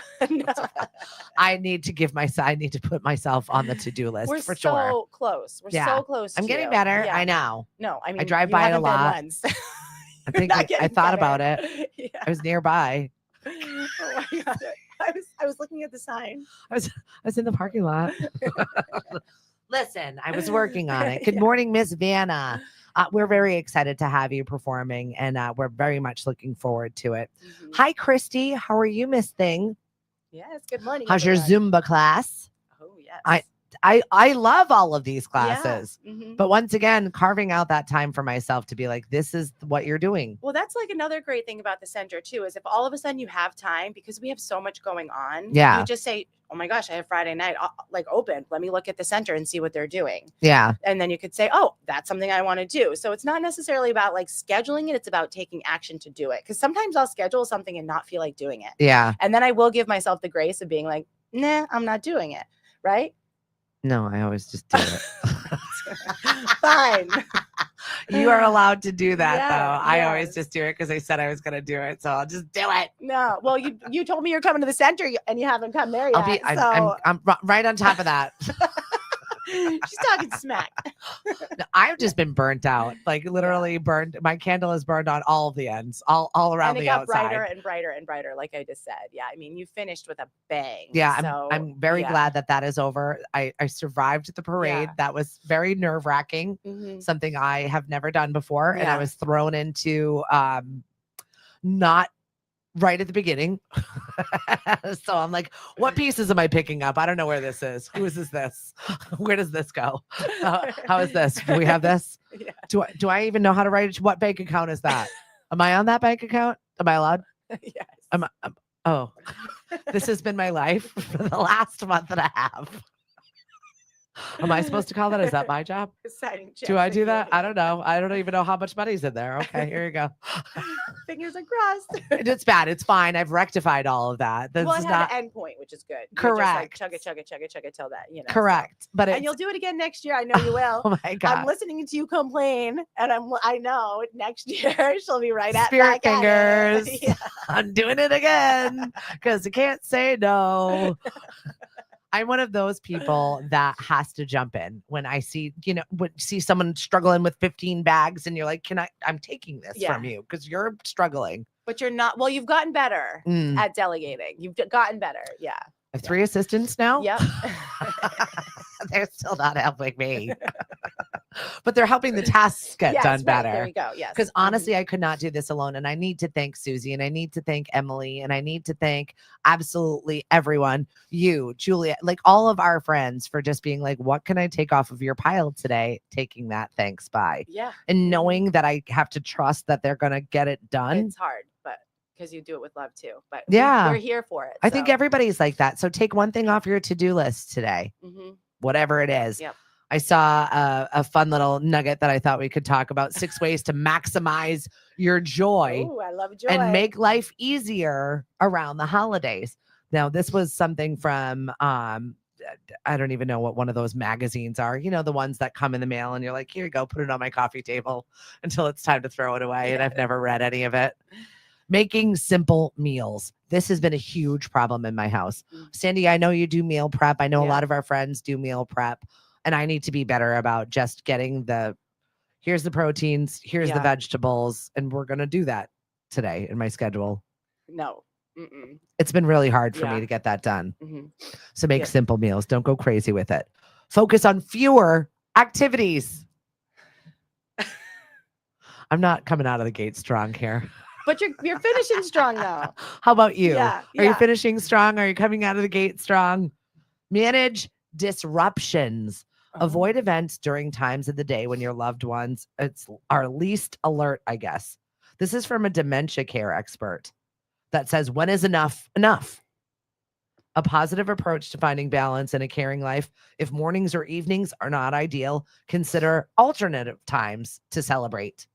I need to put myself on the to-do list. We're for so sure. close. We're so close. I'm getting better. Yeah. I know. No, I mean, I drive by it a lot. I think I thought about it. Yeah. I was nearby. Oh my God. I was looking at the sign. I was in the parking lot. Listen, I was working on it. Good morning, Miss Vanna. We're very excited to have you performing, and we're very much looking forward to it. Mm-hmm. Hi, Christy. How are you, Miss Thing? Yes, good morning. How's your Zumba class? Oh, yes. I love all of these Yeah. classes. But once again, carving out that time for myself to be like, this is what you're doing. Well, that's like another great thing about the center too, is if all of a sudden you have time, because we have so much going on, Yeah. you just say, oh my gosh, I have Friday night like open. Let me look at the center and see what they're doing. Yeah. And then you could say, oh, that's something I want to do. So it's not necessarily about like scheduling it. It's about taking action to do it. Because sometimes I'll schedule something and not feel like doing it. Yeah. And then I will give myself the grace of being like, nah, I'm not doing it. Right? No, I always just do it. Fine. You are allowed to do that, Yeah, though. I yeah. always just do it because I said I was going to do it. So I'll just do it. No. Well, you told me you're coming to the center and you haven't come there yet. I'm right on top of that. She's talking smack. No, I've just been burnt out, like literally burned. My candle is burned on all of the ends, all around And it the got outside. brighter and brighter and brighter, like I just said. Yeah, I mean, you finished with a bang. Yeah, so, I'm very glad that is over. I survived the parade. Yeah. That was very nerve-wracking, something I have never done before. And I was thrown into not right at the beginning. So I'm like, what pieces am I picking up? I don't know where this is. Whose is this? Where does this go? How is this? Do we have this? Yeah. Do I even know how to write it? What bank account is that? Am I on that bank account? Am I allowed? Yes. Oh, this has been my life for the last month and a half. Am I supposed to call that? Is that my job? Do I do that? I don't know. I don't even know how much money's in there. Okay, here you go. Fingers are crossed. It's bad. It's fine. I've rectified all of that. This Well, is it had not an end point, which is good. correct. Chug it till that, Correct. But and you'll do it again next year. I know you will. Oh my God. I'm listening to you complain, and I know next year she'll be right at Spirit back fingers. At it. Yeah. I'm doing it again because I can't say no. I'm one of those people that has to jump in when I see, see someone struggling with 15 bags and you're like, I'm taking this from you because you're struggling. But you're not, well, you've gotten better at delegating. You've gotten better. Yeah. I have 3 assistants now. Yep. They're still not helping me. But they're helping the tasks get done better. There you go. Yes. Because honestly, I could not do this alone. And I need to thank Susie and I need to thank Emily and I need to thank absolutely everyone, you, Julia, like all of our friends for just being like, what can I take off of your pile today? Taking that thanks by. Yeah. And knowing that I have to trust that they're going to get it done. It's hard, but because you do it with love too. But yeah, we're here for it. I think everybody's like that. So take one thing off your to-do list today, whatever it is. Yep. I saw a fun little nugget that I thought we could talk about. 6 ways to maximize your joy. Oh, I love joy. And make life easier around the holidays. Now, this was something from, I don't even know what one of those magazines are. The ones that come in the mail and you're like, here you go, put it on my coffee table until it's time to throw it away. And I've never read any of it. Making simple meals. This has been a huge problem in my house. Sandy, I know you do meal prep. I know a lot of our friends do meal prep. And I need to be better about just getting here's the proteins, here's the vegetables, and we're going to do that today in my schedule. No. It's been really hard for me to get that done. So make simple meals. Don't go crazy with it. Focus on fewer activities. I'm not coming out of the gate strong here. But you're finishing strong though. How about you? Yeah, Are you finishing strong? Are you coming out of the gate strong? Manage disruptions. Avoid events during times of the day when your loved ones are least alert, I guess. This is from a dementia care expert that says, when is enough enough? A positive approach to finding balance in a caring life. If mornings or evenings are not ideal, consider alternative times to celebrate.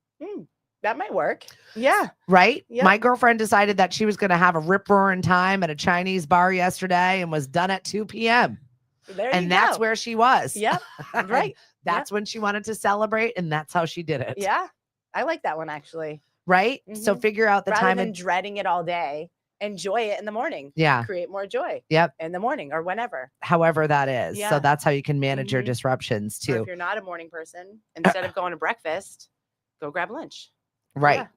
That might work. Yeah. Right? Yep. My girlfriend decided that she was going to have a rip-roaring time at a Chinese bar yesterday and was done at 2 p.m. And that's where she was. Yep. Right. That's when she wanted to celebrate, and that's how she did it. Yeah. I like that one actually. Right? So figure out the Rather time than dreading it all day. Enjoy it in the morning. Yeah. Create more joy. Yep. In the morning or whenever. However that is. Yeah. So that's how you can manage your disruptions too. Or if you're not a morning person, instead of going to breakfast, go grab lunch. Right. Yeah.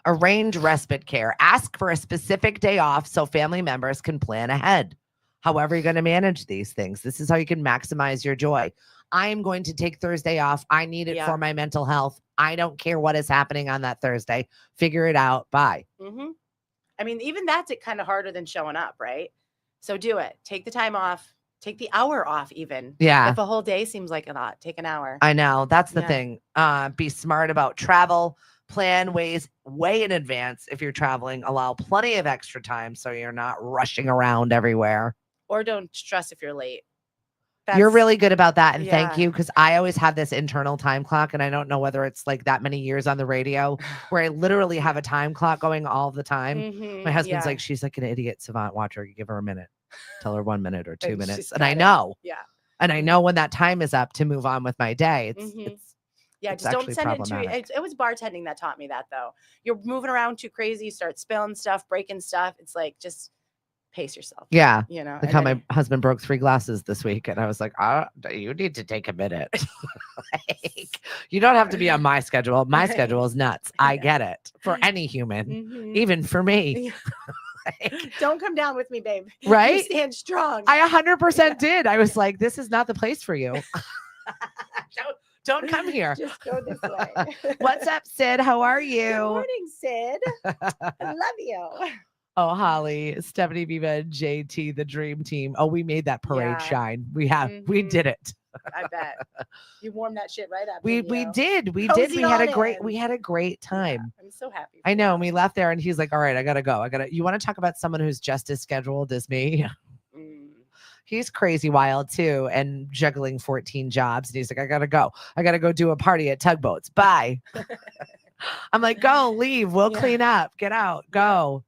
Arrange respite care. Ask for a specific day off so family members can plan ahead. However you're going to manage these things. This is how you can maximize your joy. I am going to take Thursday off. I need it for my mental health. I don't care what is happening on that Thursday. Figure it out. Bye. I mean, even that's kind of harder than showing up, right? So do it. Take the time off. take the hour off even. Yeah. If a whole day seems like a lot, take an hour. I know. That's the thing. Be smart about travel. Plan ways way in advance if you're traveling. Allow plenty of extra time so you're not rushing around everywhere. Or don't stress if you're late. You're really good about that. And thank Yeah. you, because I always have this internal time clock, and I don't know whether it's like that many years on the radio where I literally have a time clock going all the time. My husband's like, she's like an idiot savant. Watch her. Give her a minute. Tell her 1 minute or 2 And minutes. she's And I got it. know. Yeah. And I know when that time is up to move on with my day. It's yeah, it's just don't actually send it to problematic. it was bartending that taught me that, though. You're moving around too crazy, you start spilling stuff, breaking stuff. It's like, just pace yourself. Yeah. You know, Like how my husband broke 3 glasses this week. And I was like, you need to take a minute. Like, you don't have to be on my schedule. My schedule is nuts. I get it. For any human, even for me. Like, don't come down with me, babe. Right? You stand strong. I 100% did. I was like, this is not the place for you. Don't come here. Just go this way. What's up, Sid? How are you? Good morning, Sid. I love you. Oh, Holly, Stephanie, Viva, and JT, the dream team. Oh, we made that parade shine. We did it. I bet. You warmed that shit right up. We did. We had a great time. Yeah, I'm so happy. I know. And we left there and he's like, all right, I gotta go. You want to talk about someone who's just as scheduled as me? He's crazy wild too, and juggling 14 jobs. And he's like, I gotta go. I gotta go do a party at Tugboats. Bye. I'm like, go, leave. We'll clean up. Get out. Go.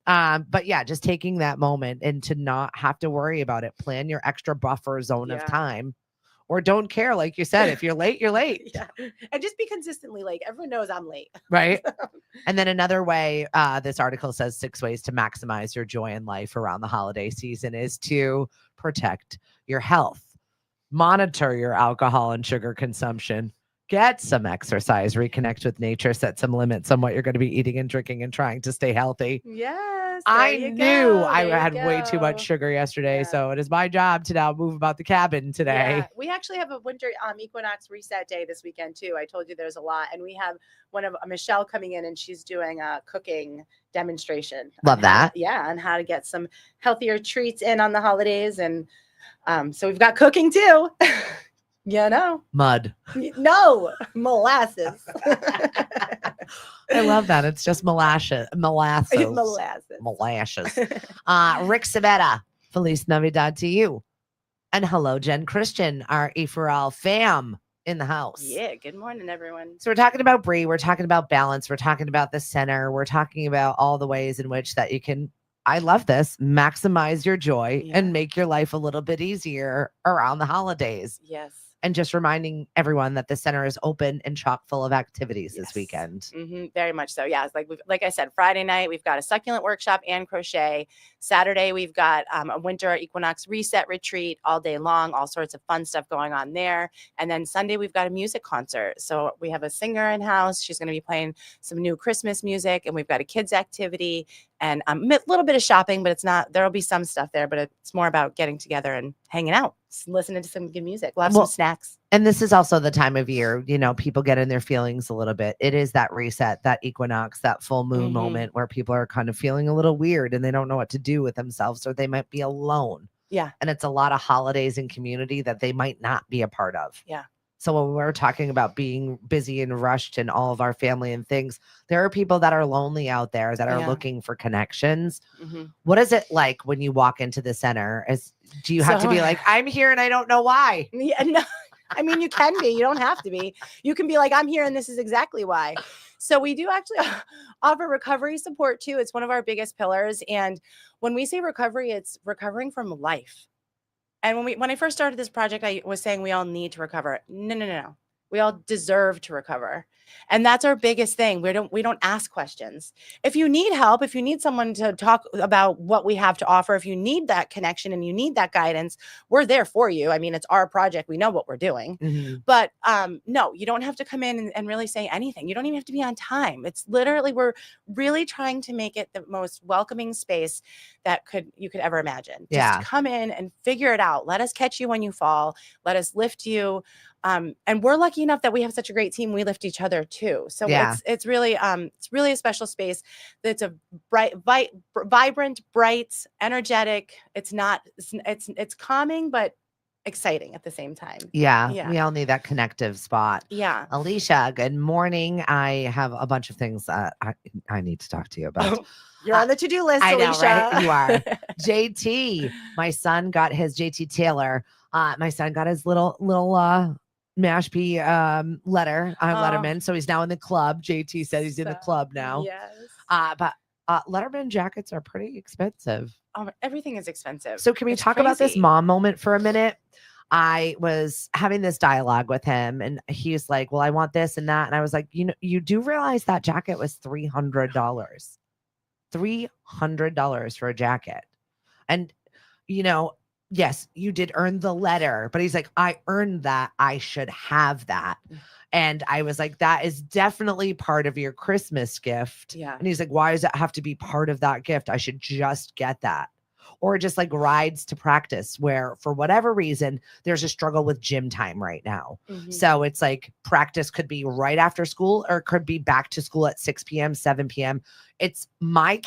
But yeah, just taking that moment and to not have to worry about it. Plan your extra buffer zone of time, or don't care. Like you said, if you're late, you're late. Yeah. And just be consistently late. Everyone knows I'm late. Right. And then another way, this article says 6 ways to maximize your joy in life around the holiday season is to protect your health, monitor your alcohol and sugar consumption, get some exercise, reconnect with nature, set some limits on what you're going to be eating and drinking and trying to stay healthy. Yes. I knew I had way too much sugar yesterday. So it is my job to now move about the cabin today. Yeah. We actually have a winter equinox reset day this weekend too. I told you there's a lot. And we have one of Michelle coming in and she's doing a cooking demonstration. Love that. On how to get some healthier treats in on the holidays. And so we've got cooking too. You know, mud. No, molasses. I love that. It's just molasses. Rick Savetta, Feliz Navidad to you. And hello, Jen Christian, our E4L fam in the house. Yeah, good morning, everyone. So we're talking about Bri. We're talking about balance. We're talking about the center. We're talking about all the ways in which that you can, I love this, maximize your joy and make your life a little bit easier around the holidays. Yes. And just reminding everyone that the center is open and chock full of activities this weekend. Very much so. Yeah. Like I said, Friday night, we've got a succulent workshop and crochet. Saturday, we've got a winter equinox reset retreat all day long, all sorts of fun stuff going on there. And then Sunday, we've got a music concert. So we have a singer in house. She's going to be playing some new Christmas music, and we've got a kids activity and a little bit of shopping, but there'll be some stuff there, but it's more about getting together and hanging out, listening to some good music. We'll have some snacks. And this is also the time of year, people get in their feelings a little bit. It is that reset, that equinox, that full moon moment where people are kind of feeling a little weird and they don't know what to do with themselves, or they might be alone. Yeah. And it's a lot of holidays and community that they might not be a part of. Yeah. So when we're talking about being busy and rushed and all of our family and things, there are people that are lonely out there that are looking for connections. What is it like when you walk into the center? Do you have to be like, I'm here and I don't know why? Yeah, no. I mean, you can be. You don't have to be. You can be like, I'm here and this is exactly why. So we do actually offer recovery support too. It's one of our biggest pillars. And when we say recovery, it's recovering from life. And when I first started this project, I was saying we all need to recover. No. We all deserve to recover. And that's our biggest thing. We don't ask questions. If you need help, if you need someone to talk about what we have to offer, if you need that connection and you need that guidance, we're there for you. I mean, it's our project. We know what we're doing. But no, you don't have to come in and really say anything. You don't even have to be on time. It's literally, we're really trying to make it the most welcoming space that you could ever imagine. Yeah. Just come in and figure it out. Let us catch you when you fall. Let us lift you. And we're lucky enough that we have such a great team. We lift each other too. So it's really a special space. It's a vibrant, bright, energetic. It's calming, but exciting at the same time. Yeah. We all need that connective spot. Yeah. Alicia, good morning. I have a bunch of things that I need to talk to you about. You're on the to-do list, I know, Alicia. right? You are. JT, my son got his JT Taylor. My son got his little Mashpee letter on Letterman. So he's now in the club. JT said he's in the club now. Yes. But Letterman jackets are pretty expensive. Everything is expensive. So can we talk about this mom moment for a minute? I was having this dialogue with him and he's like, well, I want this and that. And I was like, you do realize that jacket was $300. $300 for a jacket. And, yes, you did earn the letter, but he's like, I earned that. I should have that. And I was like, that is definitely part of your Christmas gift. Yeah. And he's like, why does that have to be part of that gift? I should just get that. Or just like rides to practice where for whatever reason, there's a struggle with gym time right now. Mm-hmm. So it's like practice could be right after school or it could be back to school at 6 p.m., 7 p.m. It's my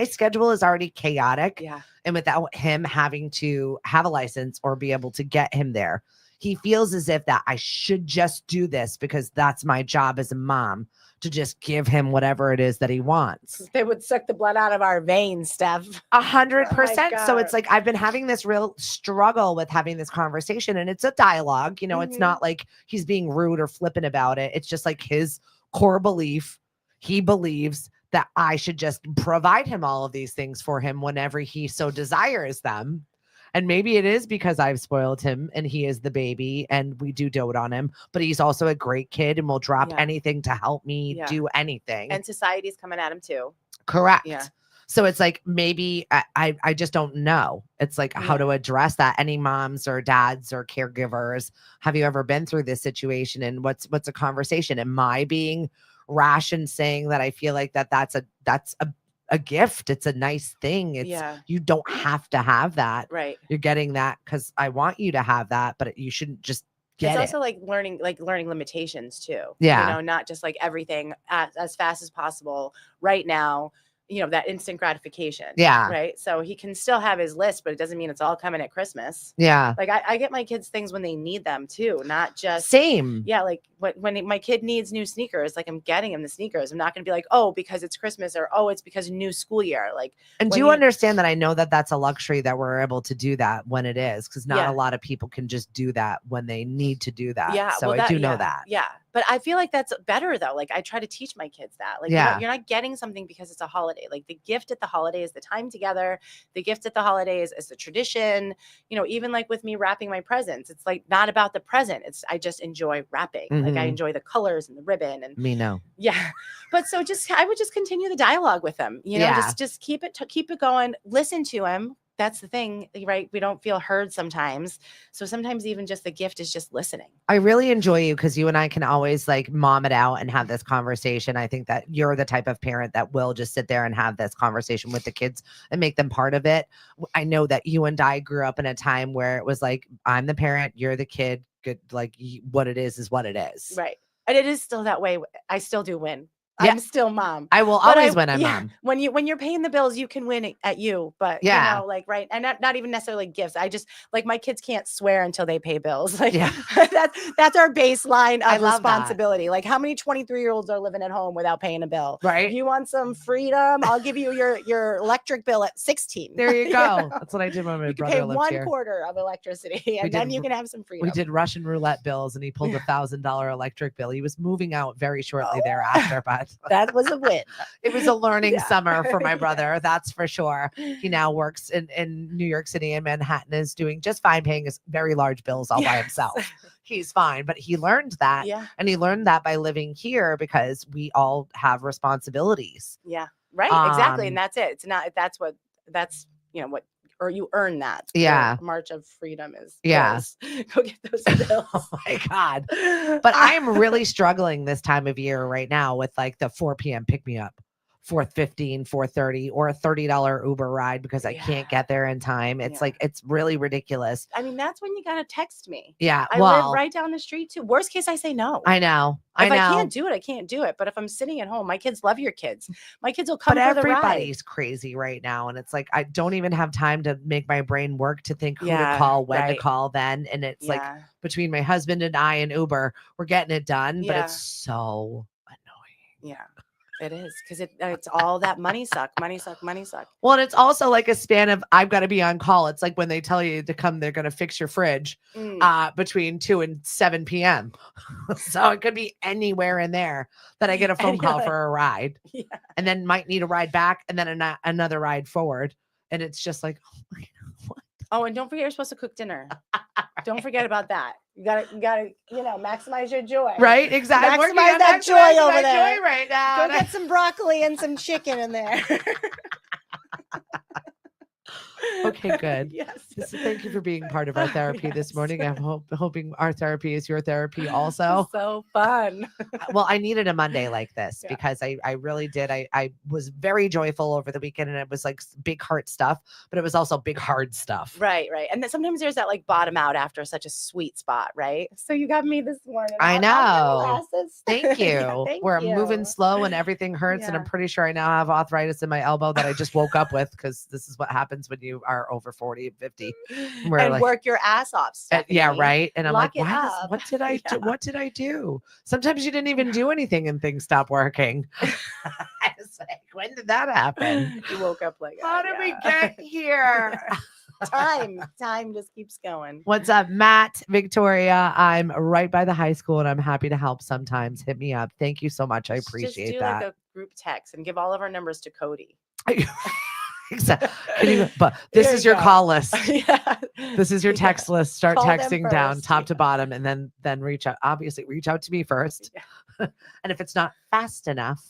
schedule is already chaotic. Yeah. And without him having to have a license or be able to get him there, he feels as if that I should just do this because that's my job as a mom to just give him whatever it is that he wants. They would suck the blood out of our veins, Steph. 100%. So it's like, I've been having this real struggle with having this conversation and it's a dialogue, it's not like he's being rude or flippant about it. It's just like his core belief. He believes that I should just provide him all of these things for him whenever he so desires them. And maybe it is because I've spoiled him and he is the baby and we do dote on him, but he's also a great kid and will drop anything to help me do anything. And society's coming at him too. Correct. Yeah. So it's like, maybe I just don't know. It's like how to address that. Any moms or dads or caregivers, have you ever been through this situation? And what's a conversation? Am I being rash in saying that I feel like that's a gift? It's a nice thing. You don't have to have that. Right. You're getting that because I want you to have that, but you shouldn't just get it's also like learning limitations too. Yeah. Not just like everything as fast as possible right now. That instant gratification. Yeah. Right. So he can still have his list, but it doesn't mean it's all coming at Christmas. Yeah. Like I get my kids things when they need them too, not just same. Yeah. Like when my kid needs new sneakers, like I'm getting him the sneakers. I'm not going to be like, oh, because it's Christmas or, oh, it's because new school year. Like, and do you understand that I know that that's a luxury that we're able to do that when it is, because not a lot of people can just do that when they need to do that. Yeah. So I do know that. Yeah. But I feel like that's better though. Like I try to teach my kids that. Like you're not getting something because it's a holiday. Like the gift at the holiday is the time together. The gift at the holidays is the tradition. Even like with me wrapping my presents, it's like not about the present. I just enjoy wrapping. Mm-hmm. Like I enjoy the colors and the ribbon and me no. Yeah. But so I would just continue the dialogue with them, just keep it going. Listen to him. That's the thing, right? We don't feel heard sometimes. So sometimes even just the gift is just listening. I really enjoy you because you and I can always like mom it out and have this conversation. I think that you're the type of parent that will just sit there and have this conversation with the kids and make them part of it. I know that you and I grew up in a time where it was like, I'm the parent, you're the kid. Good, like what it is what it is. Right. And it is still that way. I still do win. Yeah. I'm still mom. I will always win at mom. When you're paying the bills, you can win at you. But right. And not even necessarily gifts. I just like my kids can't swear until they pay bills. Like that's our baseline of responsibility. That. Like how many 23-year-olds are living at home without paying a bill? Right. If you want some freedom, I'll give you your electric bill at 16. There you go. That's what I did when my brother lived here. Pay 1/4 of electricity and then you can have some freedom. We did Russian roulette bills and he pulled $1,000 electric bill. He was moving out very shortly thereafter, but that was a win. It was a learning summer for my brother. That's for sure. He now works in New York City and Manhattan, is doing just fine, paying his very large bills all by himself. He's fine, but he learned that. Yeah. And he learned that by living here because we all have responsibilities. Yeah. Right. Exactly. And that's it. Or you earn that. Yeah. March of Freedom is. Yeah. Go get those bills. Oh my God. But I'm really struggling this time of year right now with like the 4 p.m. pick me up. 4:15, 4:30, or a $30 Uber ride because I can't get there in time. It's like, it's really ridiculous. I mean, that's when you got to text me. Yeah. I live right down the street too. Worst case, I say no. I know. If I can't do it, I can't do it. But if I'm sitting at home, my kids love your kids. My kids will come for the ride. But everybody's crazy right now. And it's like, I don't even have time to make my brain work to think who to call, when to call then. And it's like between my husband and I and Uber, we're getting it done. But it's so annoying. Yeah. It is, because it's all that money suck. Well, and it's also like a span of, I've got to be on call. It's like when they tell you to come, they're going to fix your fridge between 2 and 7 p.m. So it could be anywhere in there that I get a phone call for a ride, and then might need a ride back, and then another ride forward. And it's just like, oh my God, what? Oh, and don't forget, you're supposed to cook dinner. Don't forget about that. You gotta, maximize your joy. Right? Exactly. Maximize that joy over there. Joy right now. Go get some broccoli and some chicken in there. Okay, good. Yes. Thank you for being part of our therapy this morning. I'm hoping our therapy is your therapy also. So fun. Well, I needed a Monday like this because I really did. I was very joyful over the weekend, and it was like big heart stuff, but it was also big hard stuff. Right. And then sometimes there's that like bottom out after such a sweet spot, right? So you got me this morning. I know. Thank you. Thank Where you. I'm moving slow and everything hurts, and I'm pretty sure I now have arthritis in my elbow that I just woke up with, because this is what happens when you are over 40 and 50. And like, work your ass off, Stephanie. Yeah, right. And I'm like, what did I do? What did I do? Sometimes you didn't even do anything and things stop working. I was like, when did that happen? You woke up like, how did we get here? Time just keeps going. What's up, Matt, Victoria? I'm right by the high school, and I'm happy to help sometimes. Hit me up. Thank you so much. I appreciate just do that. Like a group text and give all of our numbers to Cody. Exactly. But this is your call list. This is your text list. Start texting down top to bottom, and then reach out. Obviously, reach out to me first. And if it's not fast enough,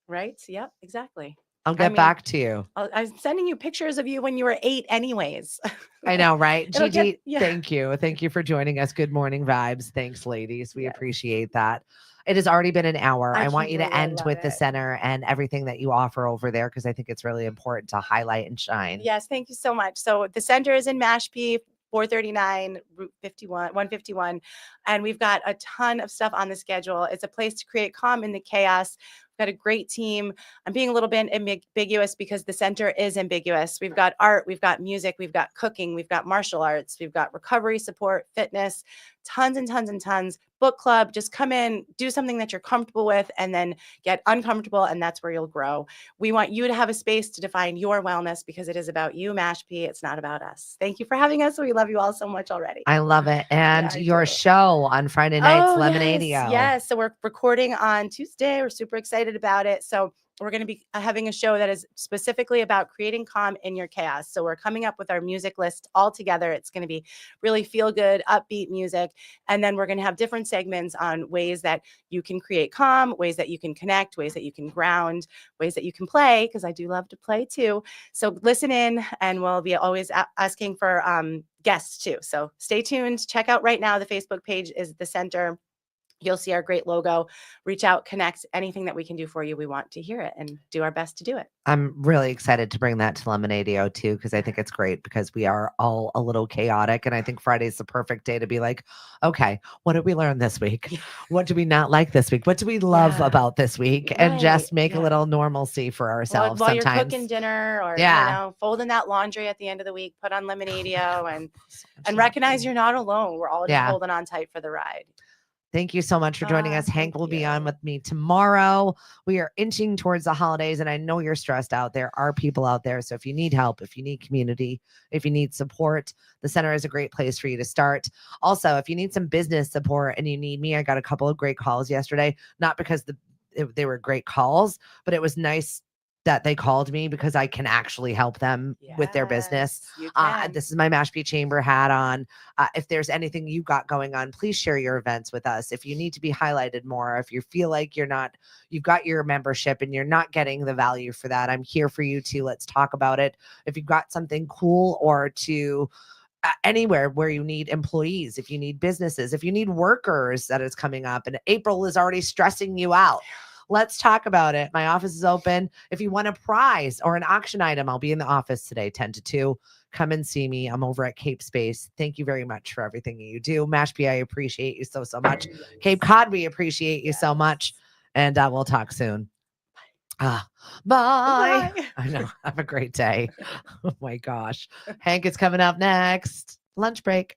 right? Yep, exactly. I'll get back to you. I'm sending you pictures of you when you were 8 anyways. I know, right? Gigi, thank you. Thank you for joining us. Good morning vibes. Thanks, ladies. We appreciate that. It has already been an hour. I want you to end with the center and everything that you offer over there, because I think it's really important to highlight and shine. Yes, thank you so much. So the center is in Mashpee, 439 Route 151, and we've got a ton of stuff on the schedule. It's a place to create calm in the chaos. We've got a great team. I'm being a little bit ambiguous because the center is ambiguous. We've got art, we've got music, we've got cooking, we've got martial arts, we've got recovery support, fitness, tons and tons and tons. Book club, just come in, do something that you're comfortable with, and then get uncomfortable, and that's where you'll grow. We want you to have a space to define your wellness, because it is about you, Mashpee. It's not about us. Thank you for having us. We love you all so much already. I love it. And your show on Friday nights, Lemonadio. Yes. So we're recording on Tuesday. We're super excited about it. So we're going to be having a show that is specifically about creating calm in your chaos. So we're coming up with our music list all together. It's going to be really feel good, upbeat music. And then we're going to have different segments on ways that you can create calm, ways that you can connect, ways that you can ground, ways that you can play, because I do love to play too. So listen in, and we'll be always asking for guests too. So stay tuned. Check out right now. The Facebook page is The Center. You'll see our great logo. Reach out, connect, anything that we can do for you. We want to hear it and do our best to do it. I'm really excited to bring that to Lemonadio too, because I think it's great, because we are all a little chaotic. And I think Friday's the perfect day to be like, okay, what did we learn this week? What do we not like this week? What do we love about this week? And just make a little normalcy for ourselves while sometimes. You're cooking dinner, or folding that laundry at the end of the week, put on Lemonadio and recognize you're not alone. We're all just holding on tight for the ride. Thank you so much for joining us. Hank will be on with me tomorrow. We are inching towards the holidays, and I know you're stressed out. There are people out there. So if you need help, if you need community, if you need support, the center is a great place for you to start. Also, if you need some business support and you need me, I got a couple of great calls yesterday, not because they were great calls, but it was nice that they called me, because I can actually help them with their business. This is my Mashpee Chamber hat on. If there's anything you got going on, please share your events with us. If you need to be highlighted more, if you feel like you've got your membership and you're not getting the value for that, I'm here for you too. Let's talk about it. If you've got something cool, or to anywhere where you need employees, if you need businesses, if you need workers that is coming up, and April is already stressing you out, Let's talk about it. My office is open. If you want a prize or an auction item, I'll be in the office today, 10 to 2. Come and see me. I'm over at Cape Space. Thank you very much for everything you do. Mashpee, I appreciate you so much. Cape Cod, we appreciate you so much. And we'll talk soon. Bye. Bye. I know. Have a great day. Oh my gosh. Hank is coming up next. Lunch break.